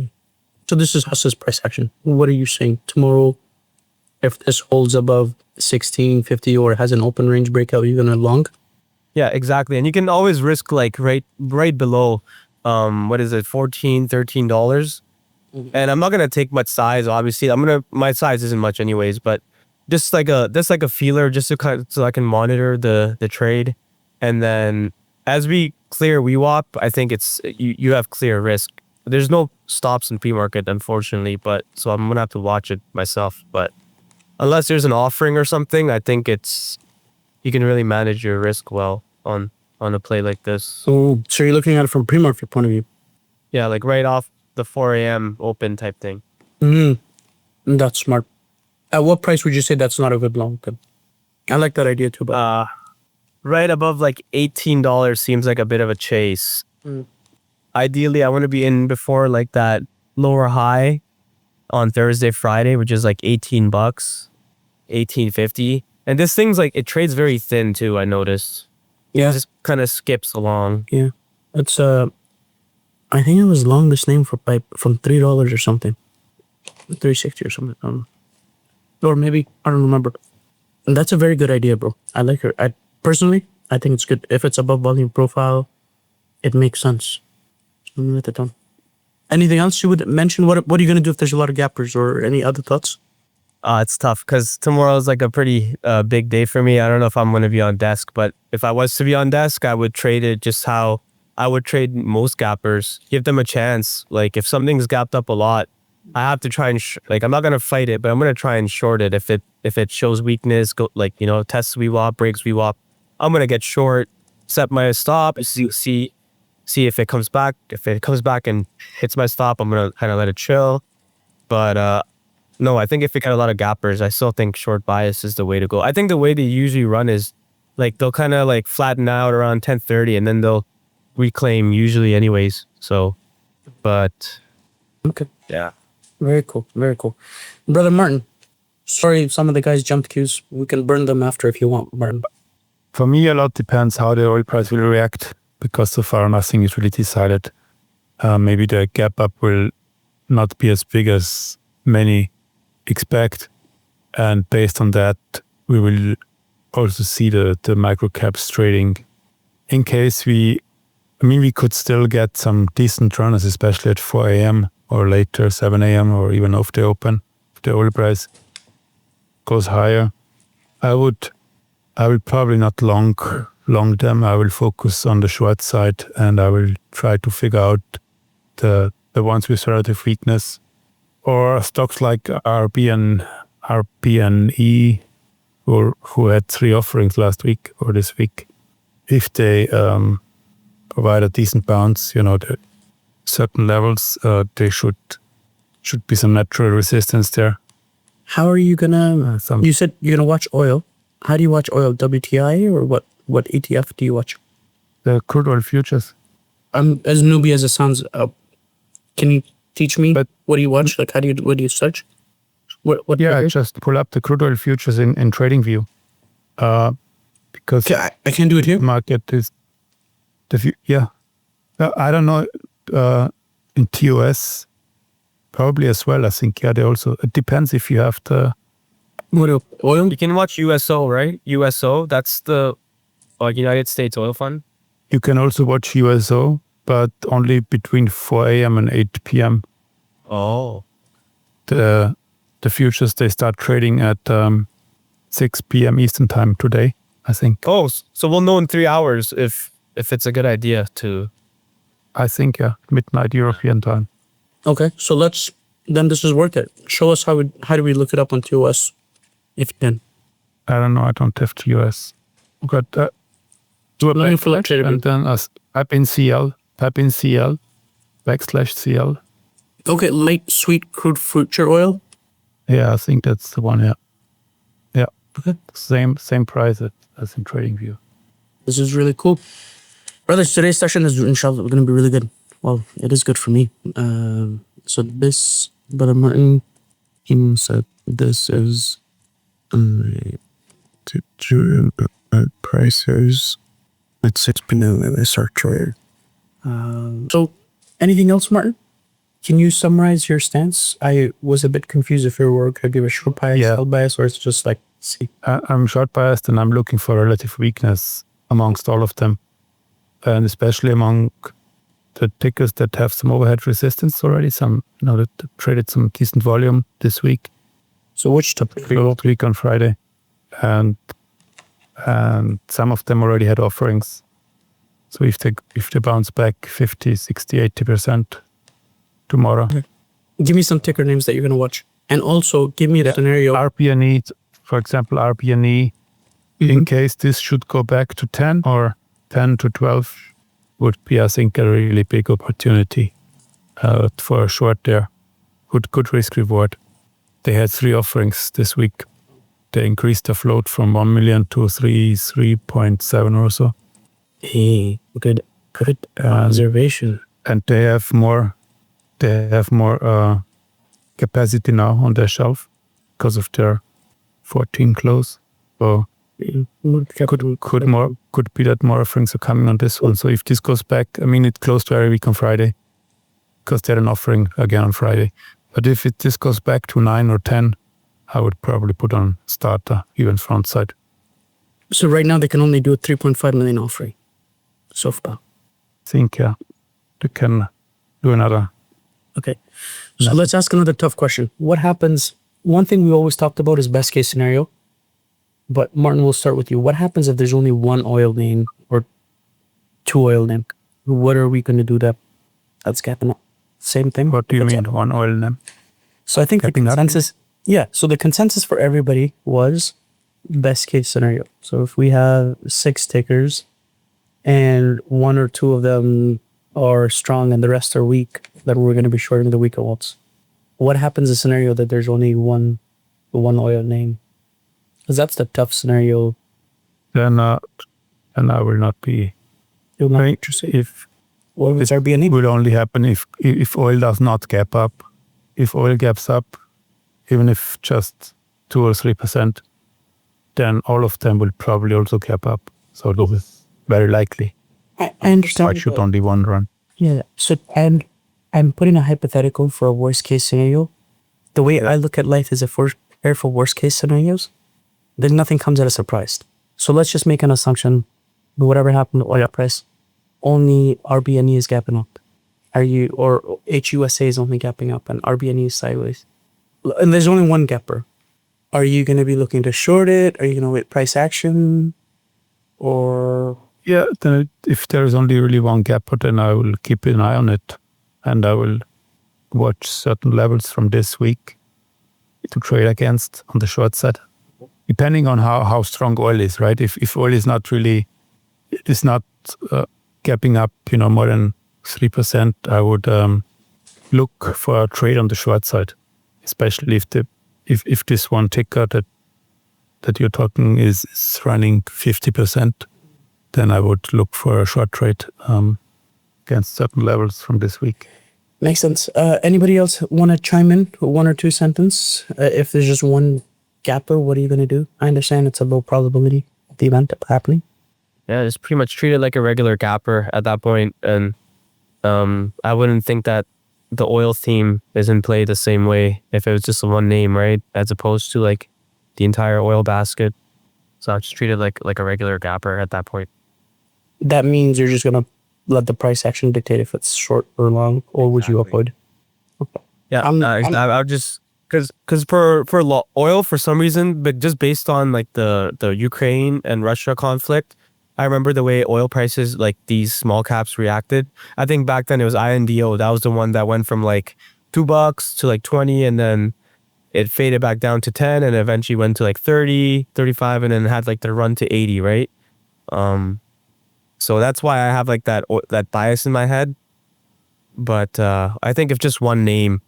So this is Hussa's price action. What are you saying? Tomorrow, if this holds above 1650 or has an open range breakout, you're gonna long? Yeah, exactly. And you can always risk like right below what is it, $13 and I'm not gonna take much size, obviously. My size isn't much anyways, but just like a feeler, just to kind of, so I can monitor the trade. And then as we clear VWAP, I think it's you have clear risk. There's no stops in pre-market, unfortunately, but so I'm gonna have to watch it myself. But unless there's an offering or something, I think you can really manage your risk well on a play like this. So you're looking at it from pre-market point of view. Yeah, like right off the 4 a.m. open type thing. That's smart. At what price would you say that's not a good long then? I like that idea too, but Right above like $18 seems like a bit of a chase. Ideally, I want to be in before like that lower high on Thursday, Friday, which is like $18, $18.50. And this thing's like, it trades very thin too, I noticed. yeah, It just kind of skips along. yeah. It's I think it was long this name from $3 or something, 360 or something. Or maybe I don't remember. And that's a very good idea, bro. I like her. I personally think it's good. If it's above volume profile, it makes sense. So I'm gonna write that down. Anything else you would mention? What are you gonna do if there's a lot of gappers, or any other thoughts? It's tough because tomorrow's like a pretty big day for me. I don't know if I'm going to be on desk, but if I was to be on desk, I would trade it just how I would trade most gappers. Give them a chance. Like if something's gapped up a lot, I have to try and I'm not going to fight it, but I'm going to try and short it. If it shows weakness, go tests VWAP, breaks VWAP, I'm going to get short, set my stop, see if it comes back. If it comes back and hits my stop, I'm going to kind of let it chill. But no, I think if you got a lot of gappers, I still think short bias is the way to go. I think the way they usually run is like they'll kind of like flatten out around 10:30 and then they'll reclaim usually anyways. So, but Okay. yeah. Very cool. Very cool. Brother Martin, sorry, some of the guys jumped queues. We can burn them after if you want, Martin. For me, a lot depends how the oil price will react, because so far nothing is really decided. Maybe the gap up will not be as big as many expect, and based on that, we will also see the micro caps trading. In case we could still get some decent runners, especially at 4 a.m. or later, 7 a.m. or even off the open. If the oil price goes higher, I will probably not long them. I will focus on the short side, and I will try to figure out the ones with relative weakness, or stocks like RPNE, who had 3 offerings last week or this week. If they provide a decent bounce, the certain levels, they should be some natural resistance there. How are you gonna? You said you're gonna watch oil. How do you watch oil? WTI or what? What ETF do you watch? The crude oil futures. I'm as newbie as it sounds. Can you teach me? But- what do you watch? Like, what do you search? What? Yeah, figures? just pull up the crude oil futures in TradingView. Because Okay, I can't do it here. market is I don't know, in TOS probably as well. I think they also, it depends if you have the What oil? You can watch USO, right? USO, that's the United States Oil Fund. you can also watch USO, but only between 4 a.m. and 8 p.m. Oh. The futures, they start trading at 6 p.m. Eastern time today, I think. Oh, so we'll know in 3 hours if it's a good idea to. I think, midnight European time. Okay, so then this is worth it. Show us how do we look it up on TOS, if you can. I don't know, I don't have TOS. But do a Let me pull up backslash and then type in CL, /CL. Okay, light sweet crude future oil. Yeah, I think that's the one, yeah. Yeah. Okay. Same price as in TradingView. This is really cool. Brothers, today's session is inshallah going to be really good. Well, it is good for me. So this, Brother Martin, he said this is prices. It's been a search rate. So anything else, Martin? Can you summarize your stance? I was a bit confused if you were going to give a short bias, Yeah. sell bias, or it's just like, see. I'm short biased and I'm looking for relative weakness amongst all of them. And especially among the tickers that have some overhead resistance already, some, that traded some decent volume this week. So which topic? Last week on Friday. And some of them already had offerings. So if they bounce back 50, 60, 80% tomorrow. Give me some ticker names that you're going to watch. And also give me a scenario. RPNE, for example, RPNE, in case this should go back to 10 or 10 to 12, would be, I think, a really big opportunity for a short there. Good risk reward. They had 3 offerings this week. They increased the float from 1 million to 3.7 or so. Hey, good observation. And they have more capacity now on their shelf because of their 14 close. So could be that more offerings are coming on this one. So if this goes back, it closed very weak on Friday because they had an offering again on Friday. But if this goes back to 9 or 10, I would probably put on starter, even front side. So right now they can only do a 3.5 million offering. So far. I think, they can do another. Okay. So let's ask another tough question. What happens? One thing we always talked about is best case scenario. But Martin, we'll start with you. What happens if there's only one oil name or 2 oil name? What are we going to do that's gapping up? Same thing? What do you mean, one oil name? So I think the Gapping up? consensus, so the consensus for everybody was best case scenario. So if we have 6 tickers and 1 or 2 of them are strong and the rest are weak, then we're going to be shorting the weaker ones. What happens in a scenario that there's only one oil name? Because that's the tough scenario. Then I will not be. You'll not Right. interested. If What was it Airbnb? will only happen if oil does not gap up if oil gaps up, even if just 2 or 3%, then all of them will probably also gap up. So this is very likely. I understand. Why should only one run? Yeah. So, and I'm putting a hypothetical for a worst case scenario. The way I look at life is if we're prepared for worst case scenarios, then nothing comes as a surprise. So let's just make an assumption. Whatever happened to oil price, only RBNE is gapping up. Or HUSA is only gapping up and RBNE is sideways. And there's only one gapper. Are you going to be looking to short it? Are you going to wait price action? Or Yeah, then if there is only really one gap, then I will keep an eye on it, and I will watch certain levels from this week to trade against on the short side, depending on how strong oil is, right? If oil is not really, it is not gapping up, more than 3%, I would look for a trade on the short side, especially if this one ticker that you're talking is running 50%. Then I would look for a short trade against certain levels from this week. makes sense. Anybody else want to chime in? 1 or 2 sentence? If there's just one gapper, what are you going to do? I understand it's a low probability of the event happening. Yeah, just pretty much treat it like a regular gapper at that point. And I wouldn't think that the oil theme is in play the same way if it was just one name, right? As opposed to like the entire oil basket. So I just treat it like a regular gapper at that point. That means you're just going to let the price action dictate if it's short or long, or would you avoid? Yeah, I would just because for oil for some reason, but just based on like the Ukraine and Russia conflict, I remember the way oil prices, like these small caps reacted. I think back then it was INDO. That was the one that went from like $2 to like 20, and then it faded back down to 10, and eventually went to like 30, 35, and then had like the run to 80, right? So that's why I have like that bias in my head. But I think if just one name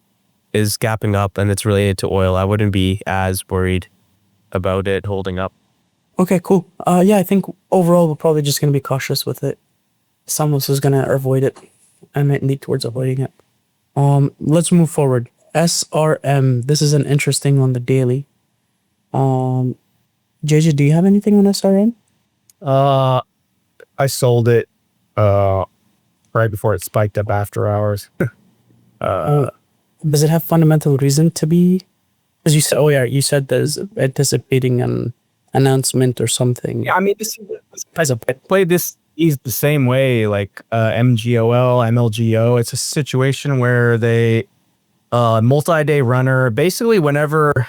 is gapping up and it's related to oil, I wouldn't be as worried about it holding up. Okay, cool. Yeah, I think overall we're probably just going to be cautious with it. Some of us is going to avoid it. I might lead towards avoiding it. Let's move forward. SRM. This is an interesting on the daily. JJ, do you have anything on SRM? I sold it right before it spiked up after hours. Does it have fundamental reason to be? As you said, you said there's anticipating an announcement or something. Yeah, I mean, this I played this is the same way, like MGOL, MLGO. It's a situation where they multi-day runner. Basically, whenever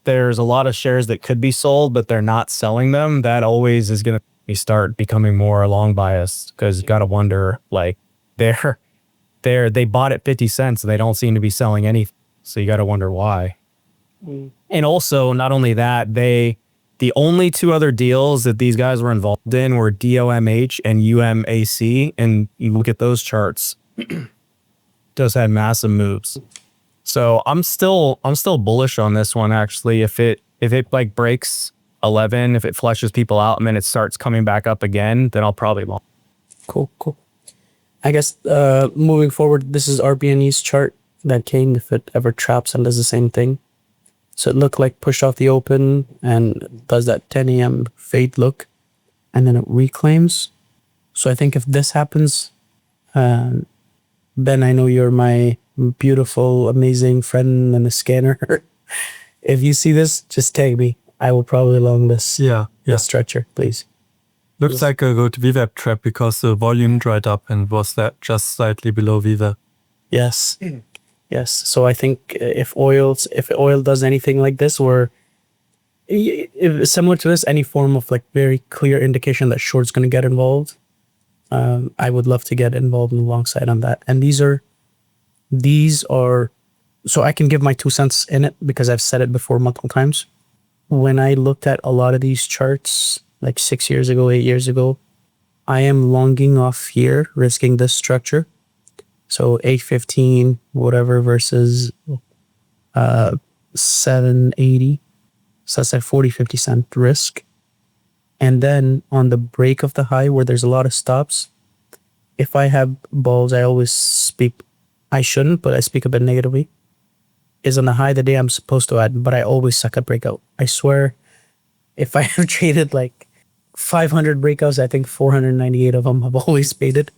there's a lot of shares that could be sold, but they're not selling them, that always is going to start becoming more long biased, because you got to wonder, like they bought at 50 cents and they don't seem to be selling anything. So you got to wonder why. And also, not only that, the only 2 other deals that these guys were involved in were DOMH and UMAC. And you look at those charts, just had massive moves. So I'm still bullish on this one, actually. If it like breaks 11, if it flushes people out and then it starts coming back up again, then I'll probably long. Cool. I guess moving forward, this is RBNE's chart that came if it ever traps and does the same thing. So it looked like pushed off the open and does that 10 a.m. fade look, and then it reclaims. So I think if this happens, then I know you're my beautiful, amazing friend and a scanner. If you see this, just tag me. I will probably long this this stretcher, please. Looks like a good VWAP trap because the volume dried up and was that just slightly below VWAP. Yes. Yes. So I think if oil does anything like this, or if similar to this, any form of like very clear indication that short's going to get involved, I would love to get involved alongside on that. And these are, so I can give my 2 cents in it because I've said it before multiple times. When I looked at a lot of these charts, like 6 years ago, 8 years ago, I am longing off here, risking this structure. So 815, whatever, versus 780. So that's like 40, 50 cent risk. And then on the break of the high where there's a lot of stops, if I have balls, I always speak, I shouldn't, but I speak a bit negatively. is on the high of the day I'm supposed to add, but I always suck at breakout. I swear, if I have traded like 500 breakouts, I think 498 of them have always faded.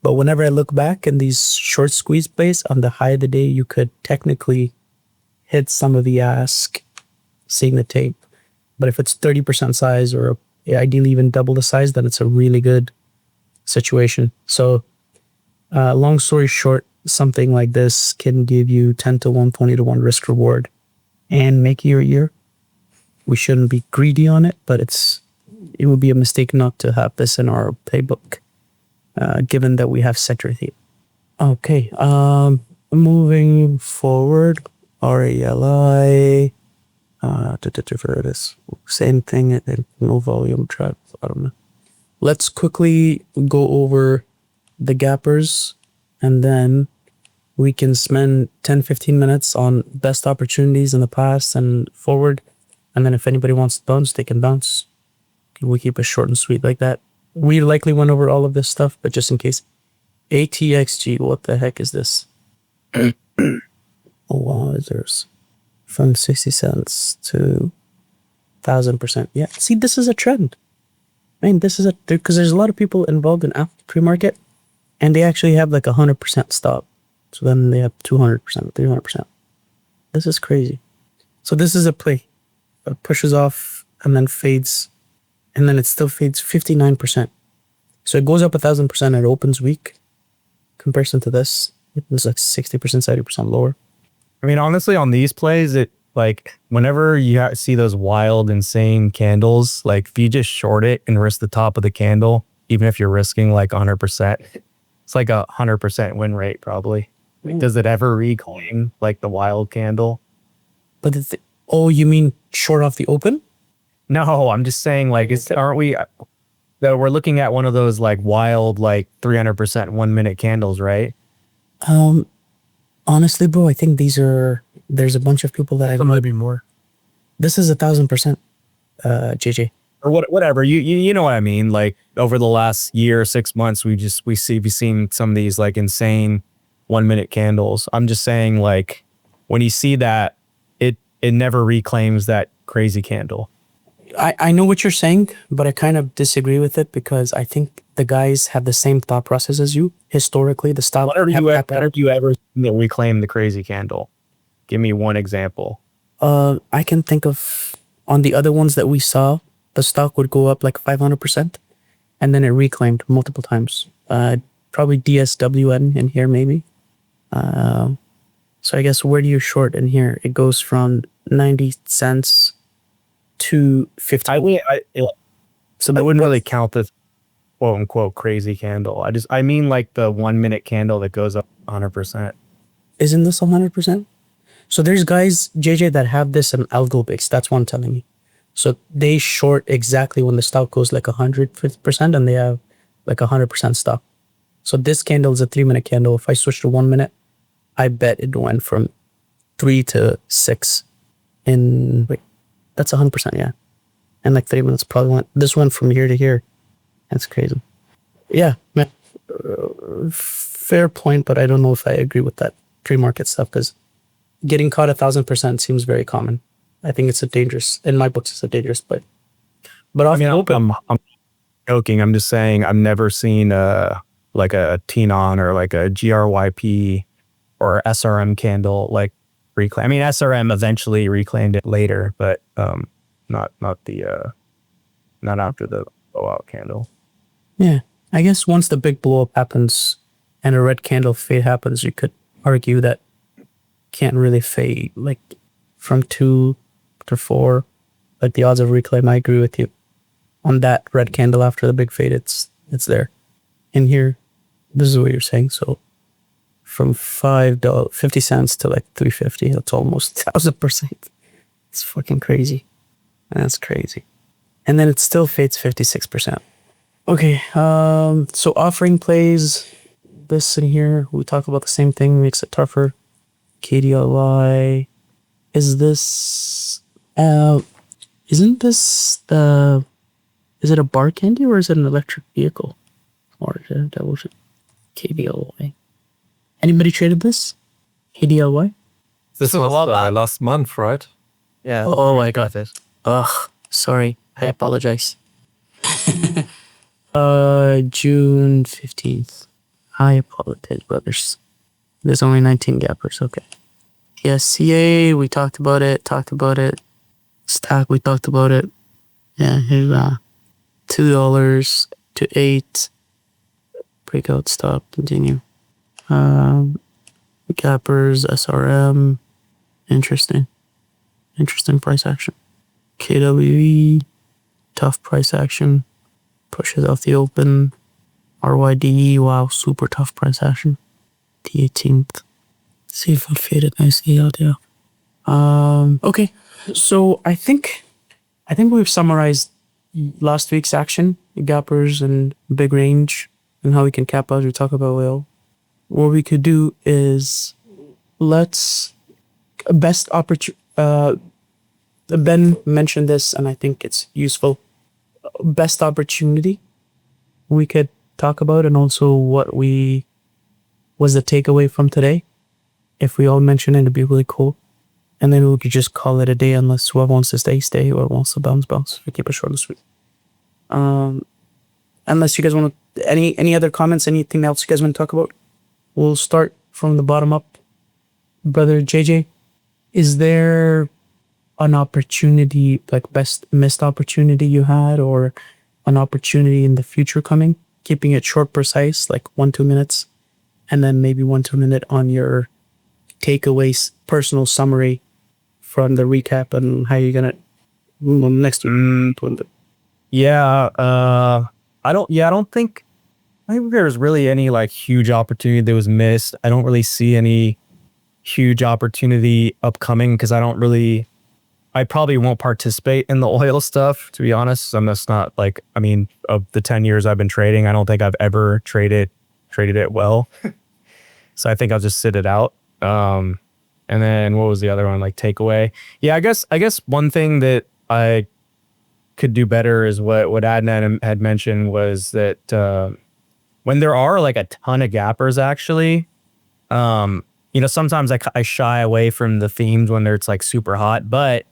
But whenever I look back in these short squeeze plays on the high of the day, you could technically hit some of the ask, seeing the tape. But if it's 30% size or ideally even double the size, then it's a really good situation. So, long story short, something like this can give you 10 to 1, 20 to 1 risk reward and make your year. We shouldn't be greedy on it, but it would be a mistake not to have this in our playbook, given that we have Cetera theme. Okay, moving forward, RALI, for this same thing, no volume trap. I don't know. Let's quickly go over the gappers, and then we can spend 10-15 minutes on best opportunities in the past and forward. And then if anybody wants to bounce, they can bounce. We keep it short and sweet like that. We likely went over all of this stuff, but just in case. ATXG, what the heck is this? Oh wow, there's from 60 cents to 1,000%. Yeah, see, this is a trend. I mean, this is because there's a lot of people involved in pre-market, and they actually have like 100% stop. So then they have 200%, 300%. This is crazy. So this is a play. It pushes off and then fades, and then it still fades 59%. So it goes up 1,000% and it opens weak. Comparison to this, it was like 60%, 70% lower. I mean, honestly, on these plays, it like whenever you see those wild, insane candles, like if you just short it and risk the top of the candle, even if you're risking like 100%, it's like 100% win rate probably. Like, does it ever reclaim like the wild candle? But oh, you mean short off the open? No, I'm just saying like, aren't we? That we're looking at one of those like wild, like 300% 1 minute candles, right? Honestly, bro, I think there's a bunch of people that There might be more. this is 1,000%, JJ. Or whatever. You know what I mean? Like over the last year, 6 months, we've seen some of these like insane 1 minute candles. I'm just saying like when you see that, it never reclaims that crazy candle. I know what you're saying, but I kind of disagree with it because I think the guys have the same thought process as you. Historically, the style. When have you ever reclaimed the crazy candle? Give me one example. I can think of on the other ones that we saw, the stock would go up like 500%, and then it reclaimed multiple times. Probably DSWN in here maybe. So I guess where do you short in here? It goes from 90 cents to 50. So that wouldn't really count this quote unquote crazy candle. I mean like the 1 minute candle that goes up 100%. Isn't this 100%? So there's guys, JJ, that have this in AlgoBix. That's what I'm telling you. So they short exactly when the stock goes like 100%, and they have like 100% stop. So this candle is a 3 minute candle. If I switch to 1 minute, I bet it went from 3 to 6 that's 100%, yeah. And like 3 minutes probably this went from here to here. That's crazy. Yeah, man. Fair point, but I don't know if I agree with that pre-market stuff because getting caught 1,000% seems very common. I think it's in my books, it's a dangerous play. But off the open. I'm joking. I'm just saying I've never seen like a Tenon or like a GRYP or SRM candle like reclaim. I mean, SRM eventually reclaimed it later, but not after the blowout candle. Yeah, I guess once the big blow up happens and a red candle fade happens, you could argue that can't really fade like from 2 to 4. Like the odds of reclaim, I agree with you on that red candle after the big fade. It's there. In here, this is what you're saying. So from $5.50 to like $3.50, that's almost 1,000%. It's fucking crazy. That's crazy. And then it still fades 56%. Okay, so offering plays, this in here, we talk about the same thing, makes it tougher. KDLY, is this, isn't this is it a bar candy or is it an electric vehicle? Or is it a devolution? KDLY. Anybody traded this? KDLY? This So was what about- last month, right? Yeah. Oh, I got this. Ugh, sorry. I apologize. June 15th. I apologize, brothers. There's only 19 gappers. Okay. Yeah, CA, we talked about it. Stack, we talked about it. Yeah, here's $2 to 8. Breakout stop, continue. Gappers, SRM. Interesting price action. KWE, tough price action. Pushes off the open. RYDE, wow, super tough price action. The 18th. See if it faded nicely out, yeah. Okay, so I think we've summarized last week's action, gappers and big range, and how we can cap out. We talk about whale. What we could do is let's best opportunity. Ben mentioned this, and I think it's useful. Best opportunity we could talk about, and also what was the takeaway from today. If we all mention it, it'd be really cool. And then we could just call it a day, unless whoever wants to stay, or wants to bounce. We keep it short and sweet. Unless you guys want to, any other comments, anything else you guys want to talk about? We'll start from the bottom up. Brother JJ, is there an opportunity, like best missed opportunity you had, or an opportunity in the future coming? Keeping it short, precise, like 1-2 minutes, and then maybe 1-2 minute on your takeaways, personal summary from the recap, and how you're gonna next one. Yeah, I don't think there's really any like huge opportunity that was missed. I don't really see any huge opportunity upcoming because I probably won't participate in the oil stuff, to be honest. I'm just not like, I mean, of the 10 years I've been trading, I don't think I've ever traded it well. So I think I'll just sit it out. And then what was the other one? Like takeaway. Yeah, I guess one thing that I could do better is what Adnan had mentioned was that when there are like a ton of gappers, actually, sometimes I shy away from the themes when it's like super hot, but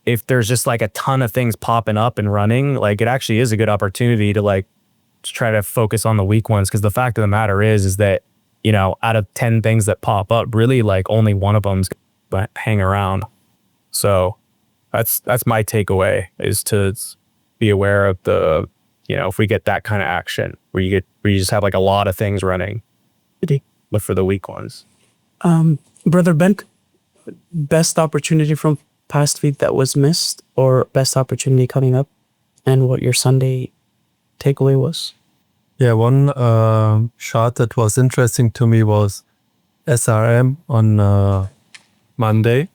if there's just like a ton of things popping up and running, like it actually is a good opportunity to like try to focus on the weak ones. Because the fact of the matter is that, out of 10 things that pop up, really like only one of them's gonna hang around. So that's my takeaway, is to be aware of the, if we get that kind of action where you just have like a lot of things running, look for the weak ones. Brother Ben, best opportunity from past week that was missed, or best opportunity coming up, and what your Sunday takeaway was? Yeah, one chart that was interesting to me was SRM on Monday.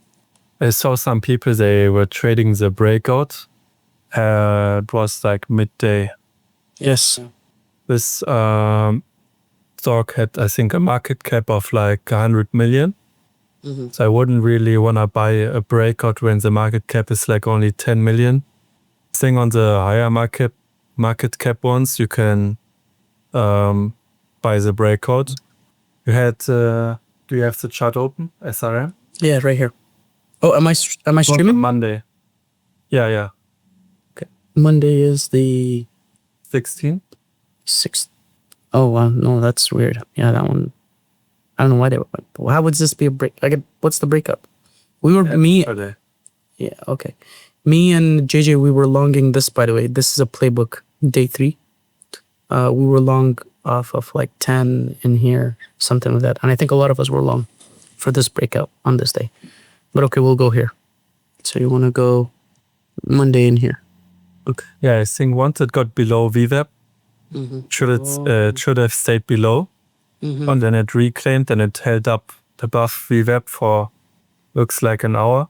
I saw some people, they were trading the breakout. It was like midday. Yes. This stock had, I think, a market cap of like 100 million. So I wouldn't really want to buy a breakout when the market cap is like only 10 million. Thing on the higher market cap ones, you can buy the breakout. You had, do you have the chart open, SRM? Yeah, right here. Oh, am I streaming? Monday. Yeah. Okay. Monday is the 16th. 6th. Oh, wow. No, that's weird. Yeah, that one. I don't know why they were. How would this be a break? What's the breakup? Friday. Yeah, okay. Me and JJ, we were longing this, by the way. This is a playbook, day 3. We were long off of like 10 in here, something like that. And I think a lot of us were long for this breakout on this day. But okay, we'll go here. So you want to go Monday in here. Okay. Yeah, I think once it got below VWAP, should have stayed below. And then it reclaimed and it held up above VWAP for looks like an hour.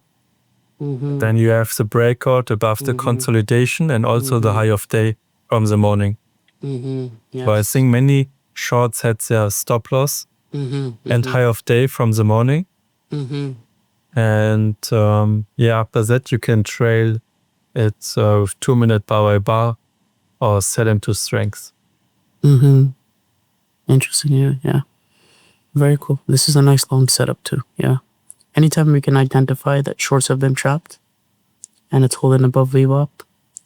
Then you have the breakout above the consolidation and also the high of day from the morning. Yes. So I think many shorts had their stop loss and high of day from the morning. And after that you can trail it with 2-minute bar by bar or set into strength. Interesting. Yeah. Very cool. This is a nice long setup too. Yeah. anytime we can identify that shorts have been trapped and it's holding above VWAP,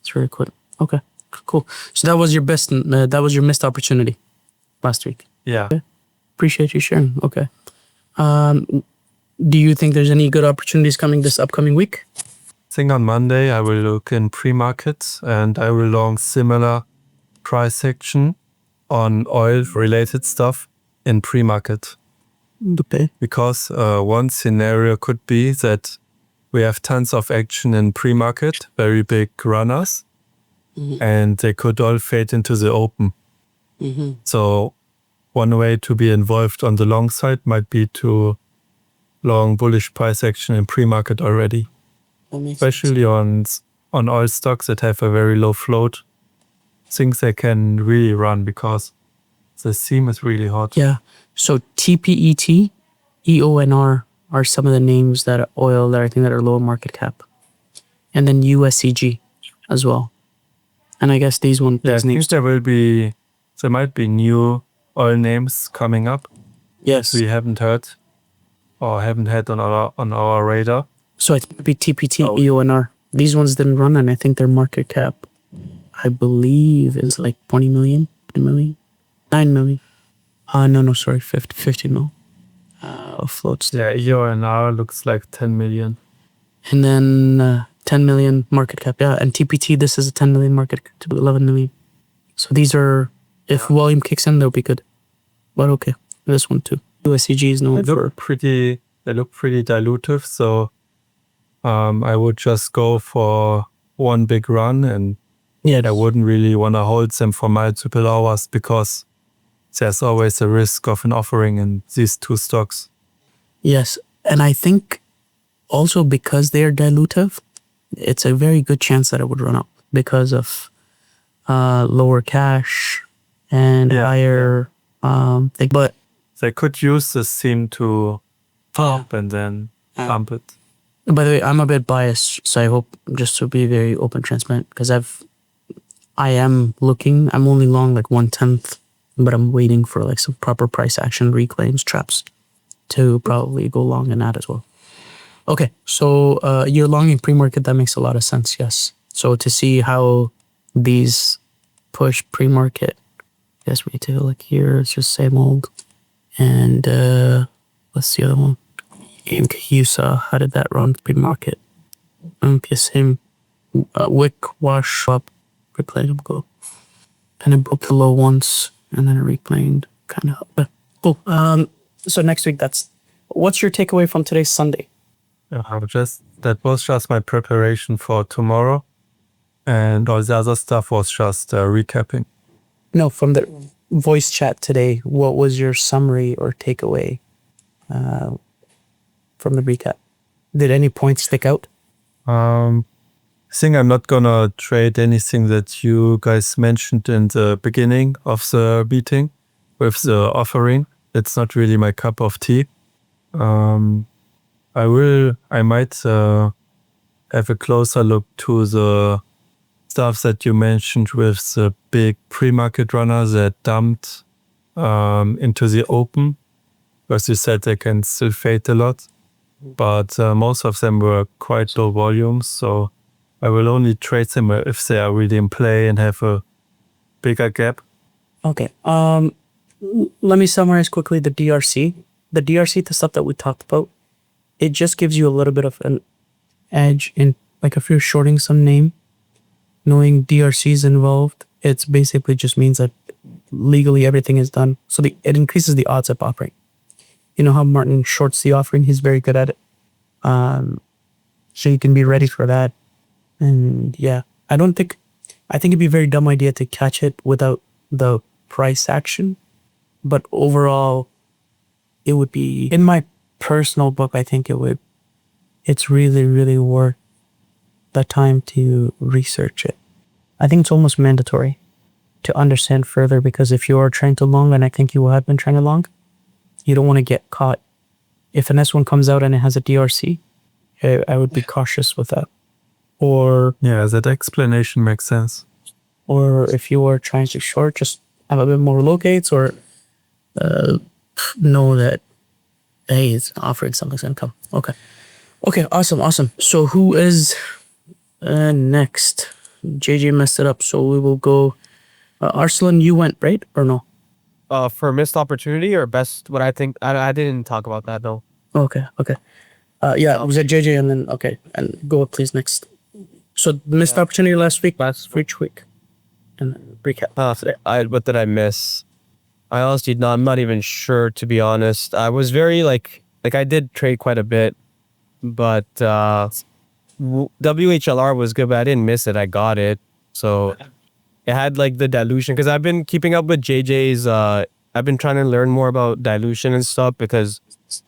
it's very good. Okay, cool. So that was your that was your missed opportunity last week. Yeah. Appreciate you sharing. Okay. Do you think there's any good opportunities coming this upcoming week? I think on Monday I will look in pre-market and I will long similar price action on oil related stuff in pre-market. Okay. Because one scenario could be that we have tons of action in pre-market, very big runners, and they could all fade into the open. So one way to be involved on the long side might be to long bullish price action in pre-market already, especially on oil stocks that have a very low float. Things they can really run because the seam is really hot. Yeah. So TPET, EONR are some of the names that are oil that I think that are low market cap, and then USCG as well. And I guess these Yeah, I these think names. there might be new oil names coming up Yes. we haven't heard or haven't had on our radar. So I think it'd be TPT, Oh. EONR. These ones didn't run, and I think their market cap, I believe, is like 20 million, 20 million, 9 million. No, sorry, 50 mil. Floats. Yeah, EONR looks like 10 million. And then 10 million market cap. Yeah, and TPT, this is a 10 million market cap to 11 million. So these are, if volume kicks in, they'll be good. But okay, this one too. USCG is known They for. look pretty dilutive, so I would just go for one big run, and Yeah, I wouldn't really want to hold them for multiple hours because there's always a risk of an offering in these two stocks. Yes, and I think also because they are dilutive, it's a very good chance that it would run up because of lower cash and Yeah. higher. But They could use the seam to pump and then pump it. by the way, I'm a bit biased, so I hope just to be very open, transparent, because I am looking. I'm only long like 1/10, but I'm waiting for like some proper price action reclaims traps to probably go long in that as well. Okay, so you're long in pre-market. That makes a lot of sense. Yes. So to see how these push pre-market, yes, we take a look here. It's just same old. And what's the other one? Husa. How did that run pre-market? Same. Wick wash up, reclaim go. And it broke the low once, and then it reclaimed kind of. But cool. So next week, what's your takeaway from today's Sunday? That was just my preparation for tomorrow, and all the other stuff was just recapping. No, from the voice chat today, what was your summary or takeaway from the recap? Did any points stick out? I think I'm not gonna trade anything that you guys mentioned in the beginning of the meeting with the offering. It's not really my cup of tea. I might have a closer look to the stuff that you mentioned with the big pre-market runners that dumped into the open, because you said they can still fade a lot, but most of them were quite low volumes, so I will only trade them if they are really in play and have a bigger gap. Okay. Let me summarize quickly the DRC. The DRC, the stuff that we talked about, it just gives you a little bit of an edge in, like, if you're shorting some name, knowing DRC is involved, it's basically just means that legally everything is done. So it increases the odds of offering. You know how Martin shorts the offering? He's very good at it. So you can be ready for that. And yeah, I think it'd be a very dumb idea to catch it without the price action. But overall, it would be, in my personal book, I think it's really, really worth the time to research it. I think it's almost mandatory to understand further, because if you are trying to long, and I think you have been trying to long, you don't want to get caught. If an S1 comes out and it has a DRC, I would be cautious with that. Or Yeah, that explanation makes sense. if you are trying to short, just have a bit more locates, or know that hey, it's offering something's gonna come. Okay. Okay, awesome. So who is next? JJ messed it up, so we will go. Arslan, you went right or no? For missed opportunity or best, what I think, I didn't talk about that, no. Okay. Yeah, it was at JJ and then okay, and go please next. So missed opportunity last week, for each week, and then recap today. What did I miss? I honestly I'm not even sure, to be honest. I was very like I did trade quite a bit, but WHLR was good, but I didn't miss it. I got it, so it had like the dilution, because I've been keeping up with JJ's. I've been trying to learn more about dilution and stuff, because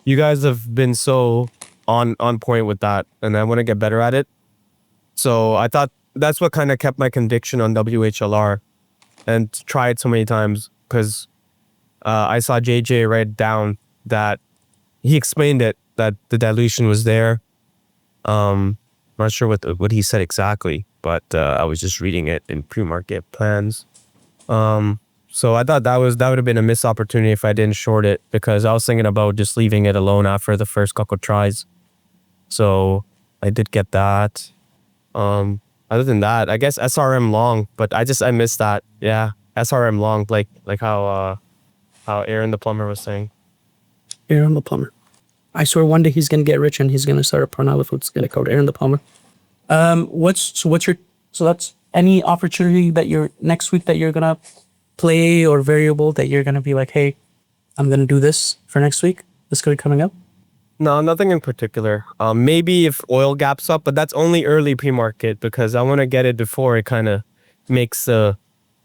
you guys have been so on point with that, and I want to get better at it. So I thought that's what kind of kept my conviction on WHLR, and try it so many times, because I saw JJ write down that he explained it, that the dilution was there. I'm not sure what he said exactly, but I was just reading it in pre-market plans. So I thought that would have been a missed opportunity if I didn't short it, because I was thinking about just leaving it alone after the first couple tries. So I did get that. Other than that, I guess SRM long, but I missed that. Yeah, SRM long, like how Aaron the plumber was saying. Aaron the plumber. I swear one day he's gonna get rich and he's gonna start a Parnella Foods gonna called Aaron the plumber. That's any opportunity that you're next week that you're gonna play or variable that you're gonna be like, hey, I'm gonna do this for next week. This could be coming up. No, nothing in particular. Maybe if oil gaps up, but that's only early pre-market, because I want to get it before it kind of makes a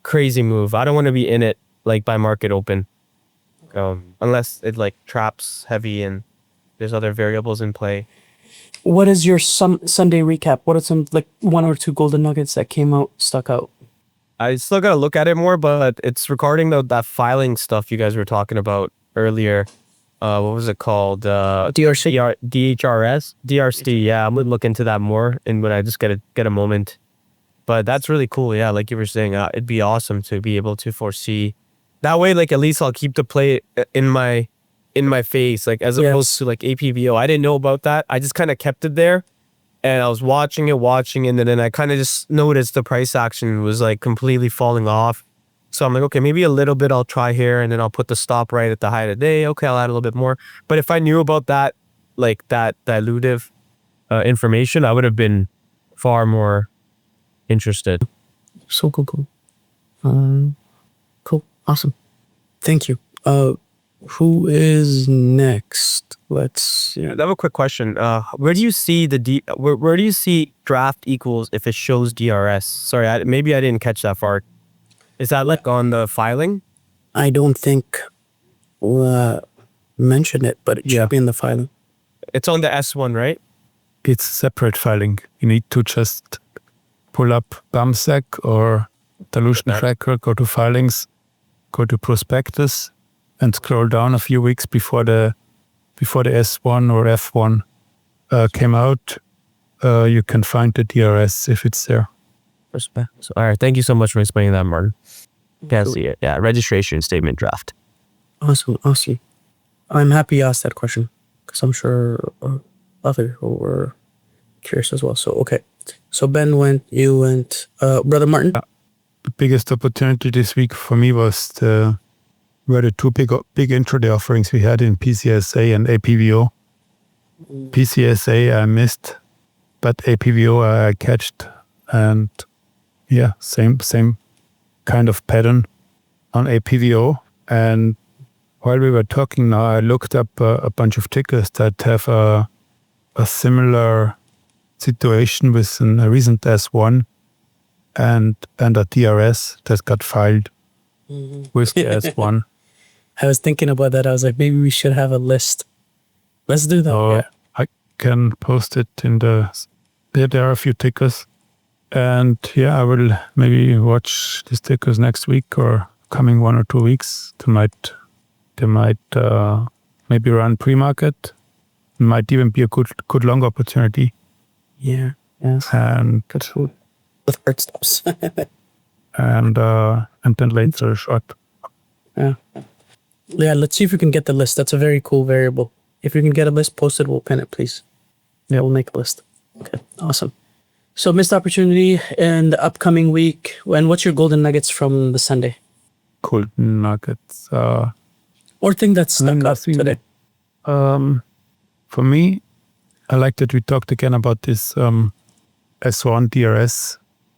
crazy move. I don't want to be in it like by market open, unless it like traps heavy and there's other variables in play. What is your Sunday recap? What are some like 1 or 2 golden nuggets that stuck out? I still gotta look at it more, but it's regarding that filing stuff you guys were talking about earlier. What was it called? DRC? DRC. Yeah, I'm gonna look into that more, and when I just get a moment. But that's really cool. Yeah, like you were saying, it'd be awesome to be able to foresee. That way, like at least I'll keep the play in my face, like as opposed to like APVO. I didn't know about that. I just kind of kept it there, and I was watching, and then I kind of just noticed the price action was like completely falling off. So I'm like, okay, maybe a little bit I'll try here, and then I'll put the stop right at the high of the day. Okay, I'll add a little bit more. But if I knew about that, like that dilutive information, I would have been far more interested. So cool. Cool. Awesome. Thank you. Who is next? Let's see. I have a quick question. Where do you see where do you see draft equals if it shows DRS? Sorry, maybe I didn't catch that far. Is that like on the filing? I don't think mention it, but it should be in the filing. It's on the S1, right? It's separate filing. You need to just pull up BAMSEC or Dilution Tracker, go to filings, go to prospectus, and scroll down a few weeks before the S1 or F1 came out. You can find the DRS if it's there. So, all right, thank you so much for explaining that, Martin. Can't see it. Yeah, registration statement draft. Awesome. I'm happy you asked that question, because I'm sure other who were curious as well. So, okay. So Ben went, you went, Brother Martin? The biggest opportunity this week for me was the two big intraday offerings we had in PCSA and APVO. PCSA I missed, but APVO I catched, and yeah, same kind of pattern on APVO. And while we were talking now, I looked up a bunch of tickers that have a similar situation with a recent S1 and a DRS that got filed with the S1. I was thinking about that. I was like, maybe we should have a list. Let's do that. So I can post it in there are a few tickers. And yeah, I will maybe watch these tickers next week or coming 1 or 2 weeks. They might maybe run pre-market. Might even be a good long opportunity. Yeah. Yes. And good food with hard stops. and then later short. Yeah. Let's see if we can get the list. That's a very cool variable. If you can get a list posted, we'll pin it, please. Yeah, we'll make a list. Okay, awesome. So missed opportunity in the upcoming week. And what's your golden nuggets from the Sunday? Golden nuggets. Or thing that's stuck up Nothing. today? For me, I like that we talked again about this S1 DRS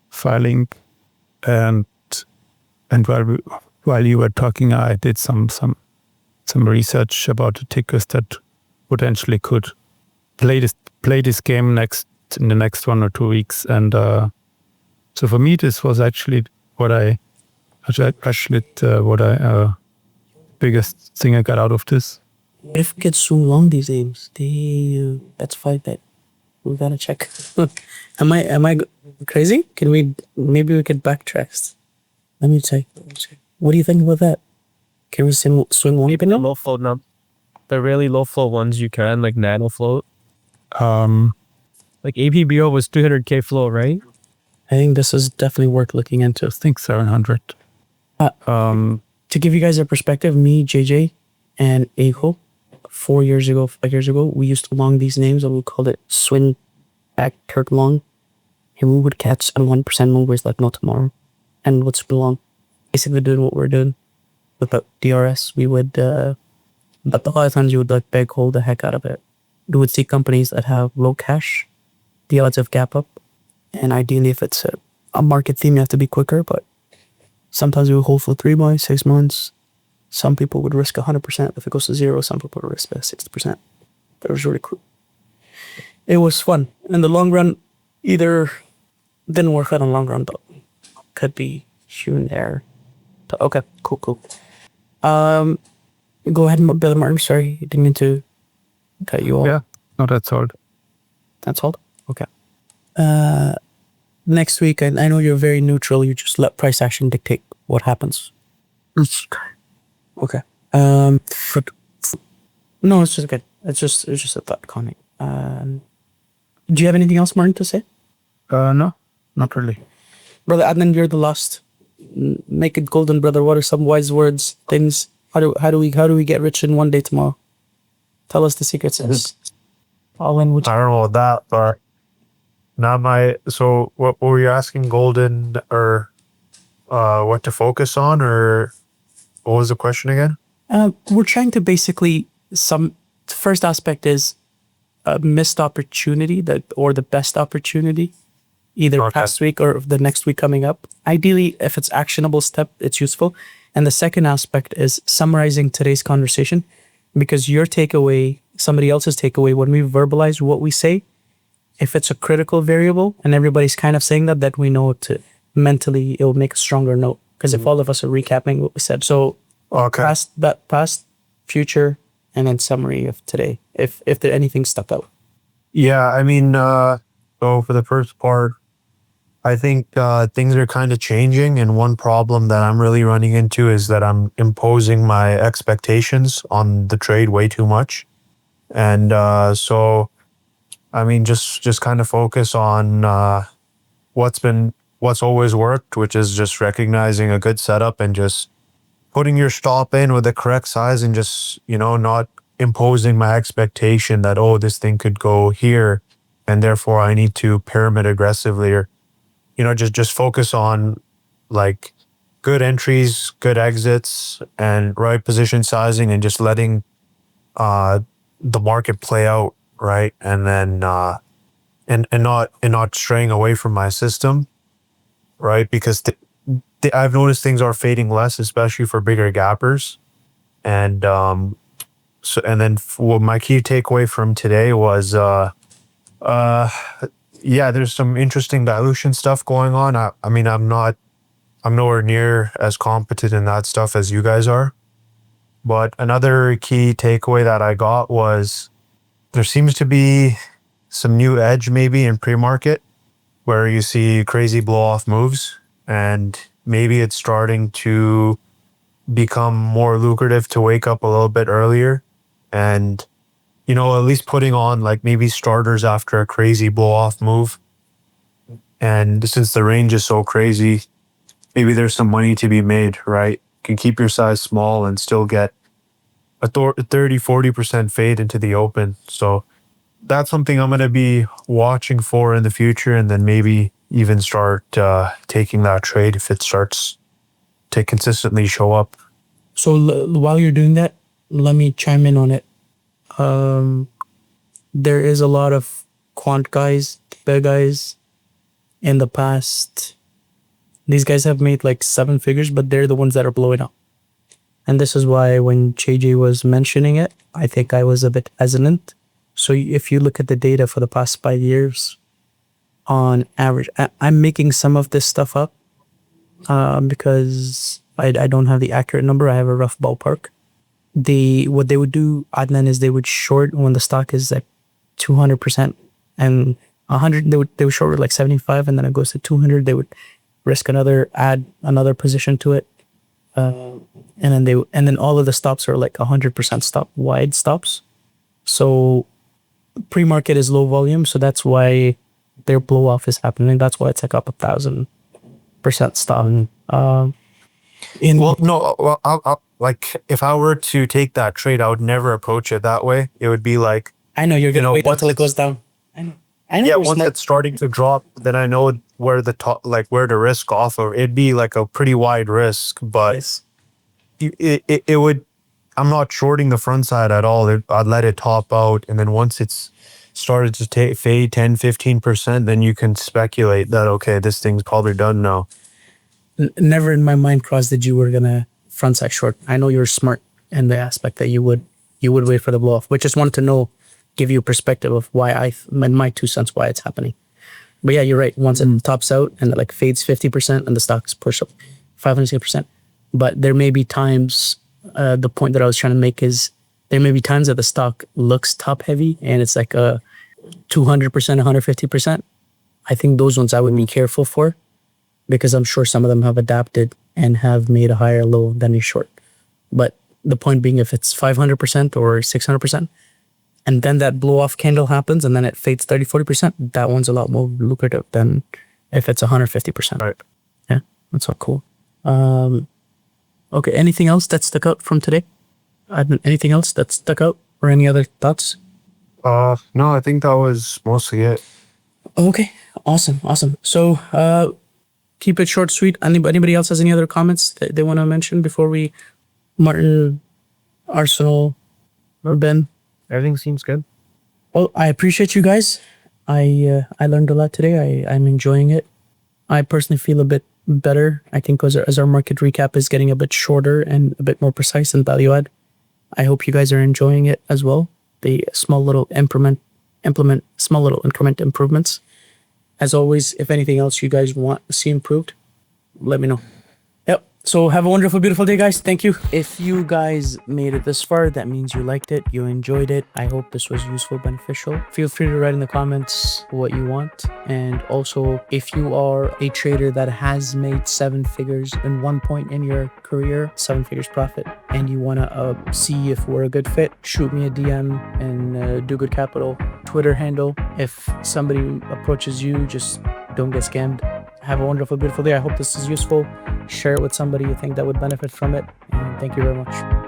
filing, and while you were talking, I did some research about the tickers that potentially could play this game in the next 1 or 2 weeks, and so for me, this was actually biggest thing I got out of this. What if it gets so long these games? That's 5-bet. We gotta check. Am I crazy? Maybe we could backtrack. Let me check. What do you think about that? Can we swing one Maybe pin? the low float now. The really low float ones you can, like nano float. Like APBO was 200k float, right? I think this is definitely worth looking into. I think 700. To give you guys a perspective, me, JJ, and Eiko, 5 years ago, we used to long these names and we called it swing back Kirk long. And we would catch on 1% movers like no tomorrow. And what's long? Basically doing what we're doing. With the DRS, we would, but a lot of times you would like beg hold the heck out of it. You would see companies that have low cash, the odds of gap up. And ideally, if it's a market theme, you have to be quicker, but sometimes we would hold for 3 months, 6 months. Some people would risk 100%. If it goes to 0, some people would risk 60%. But it was really cool. It was fun. In the long run, either didn't work out in the long run, but could be here and there. But okay, cool. Go ahead, Billy Martin. Sorry, didn't mean to cut you off. Yeah, no, that's all. That's all? Okay. Next week, I know you're very neutral. You just let price action dictate what happens. Okay. No, it's just good. It's just a thought, Connie. Do you have anything else, Martin, to say? No, not really. Brother Adnan, you're the last. Make it golden, brother. What are some wise words, things? How do we get rich in one day tomorrow? Tell us the secrets. All in. I don't know that, but so what were you asking, golden, or what to focus on, or what was the question again? We're trying to basically the first aspect is a missed opportunity or the best opportunity, either past week or the next week coming up. Ideally, if it's actionable step, it's useful. And the second aspect is summarizing today's conversation, because your takeaway, somebody else's takeaway, when we verbalize what we say, if it's a critical variable and everybody's kind of saying that we know to mentally, it will make a stronger note. Because if all of us are recapping what we said. So past, future, and then summary of today, if there anything stuck out. Yeah, I mean, so for the first part, I think things are kind of changing, and one problem that I'm really running into is that I'm imposing my expectations on the trade way too much. And so, I mean, just kind of focus on what's always worked, which is just recognizing a good setup and just putting your stop in with the correct size, and just, not imposing my expectation that, oh, this thing could go here and therefore I need to pyramid aggressively, or, just focus on like good entries, good exits, and right position sizing, and just letting the market play out, right? And then and not straying away from my system, right? Because I've noticed things are fading less, especially for bigger gappers. And my key takeaway from today was there's some interesting dilution stuff going on. I mean, I'm nowhere near as competent in that stuff as you guys are. But another key takeaway that I got was there seems to be some new edge maybe in pre-market, where you see crazy blow-off moves, and maybe it's starting to become more lucrative to wake up a little bit earlier, and at least putting on like maybe starters after a crazy blow-off move. And since the range is so crazy, maybe there's some money to be made, right? You can keep your size small and still get a 30-40% fade into the open. So that's something I'm going to be watching for in the future, and then maybe even start taking that trade if it starts to consistently show up. So while you're doing that, let me chime in on it. There is a lot of quant guys, big guys in the past. These guys have made like 7 figures, but they're the ones that are blowing up. And this is why when JJ was mentioning it, I think I was a bit hesitant. So if you look at the data for the past 5 years, on average, I'm making some of this stuff up because I don't have the accurate number. I have a rough ballpark. What they would do, Adnan, is they would short when the stock is like 200%, and 100 they would short with like 75, and then it goes to 200. They would risk add another position to it, and then all of the stops are like 100% stop wide stops. So pre-market is low volume, so that's why their blow off is happening. That's why it's like up 1,000% stop. I'll like if I were to take that trade, I would never approach it that way. It would be like, I know you're gonna wait once until it goes down. I know. I know. yeah, you're once smart. it's starting to drop, then I know where the top, like where to risk off of. It'd be like a pretty wide risk, but Yes. it would. I'm not shorting the front side at all. I'd let it top out, and then once it's started to fade 10-15%, then you can speculate that, okay, this thing's probably done now. Never in my mind crossed that you were gonna frontside short. I know you're smart in the aspect that you would wait for the blow off, but just wanted to give you a perspective of why my 2 cents why it's happening. But yeah, you're right. Once it tops out and it like fades 50% and the stocks push up 500%. But there may be times, the point that I was trying to make is there may be times that the stock looks top heavy and it's like a 200%, 150%. I think those ones I would be careful for, because I'm sure some of them have adapted and have made a higher low than you short. But the point being, if it's 500% or 600%, and then that blow off candle happens and then it fades 30-40%, that one's a lot more lucrative than if it's 150%. Right. Yeah, that's all cool. Okay, anything else that stuck out from today? Anything else that stuck out, or any other thoughts? No, I think that was mostly it. Okay, awesome. So, keep it short, sweet. Anybody else has any other comments that they want to mention before we, Martin, Arsenal, or Ben? Everything seems good. Well, I appreciate you guys. I learned a lot today. I'm enjoying it. I personally feel a bit better. I think as our market recap is getting a bit shorter and a bit more precise and value add. I hope you guys are enjoying it as well. The small little implement small little increment improvements. As always, if anything else you guys want to see improved, let me know. Yep. So have a wonderful, beautiful day, guys. Thank you. If you guys made it this far, that means you liked it, you enjoyed it. I hope this was useful, beneficial. Feel free to write in the comments what you want. And also, if you are a trader that has made 7 figures in one point in your career, 7 figures profit, and you want to see if we're a good fit, shoot me a DM and Do Good Capital Twitter handle. If somebody approaches you, just don't get scammed. Have a wonderful, beautiful day. I hope this is useful. Share it with somebody you think that would benefit from it. And thank you very much.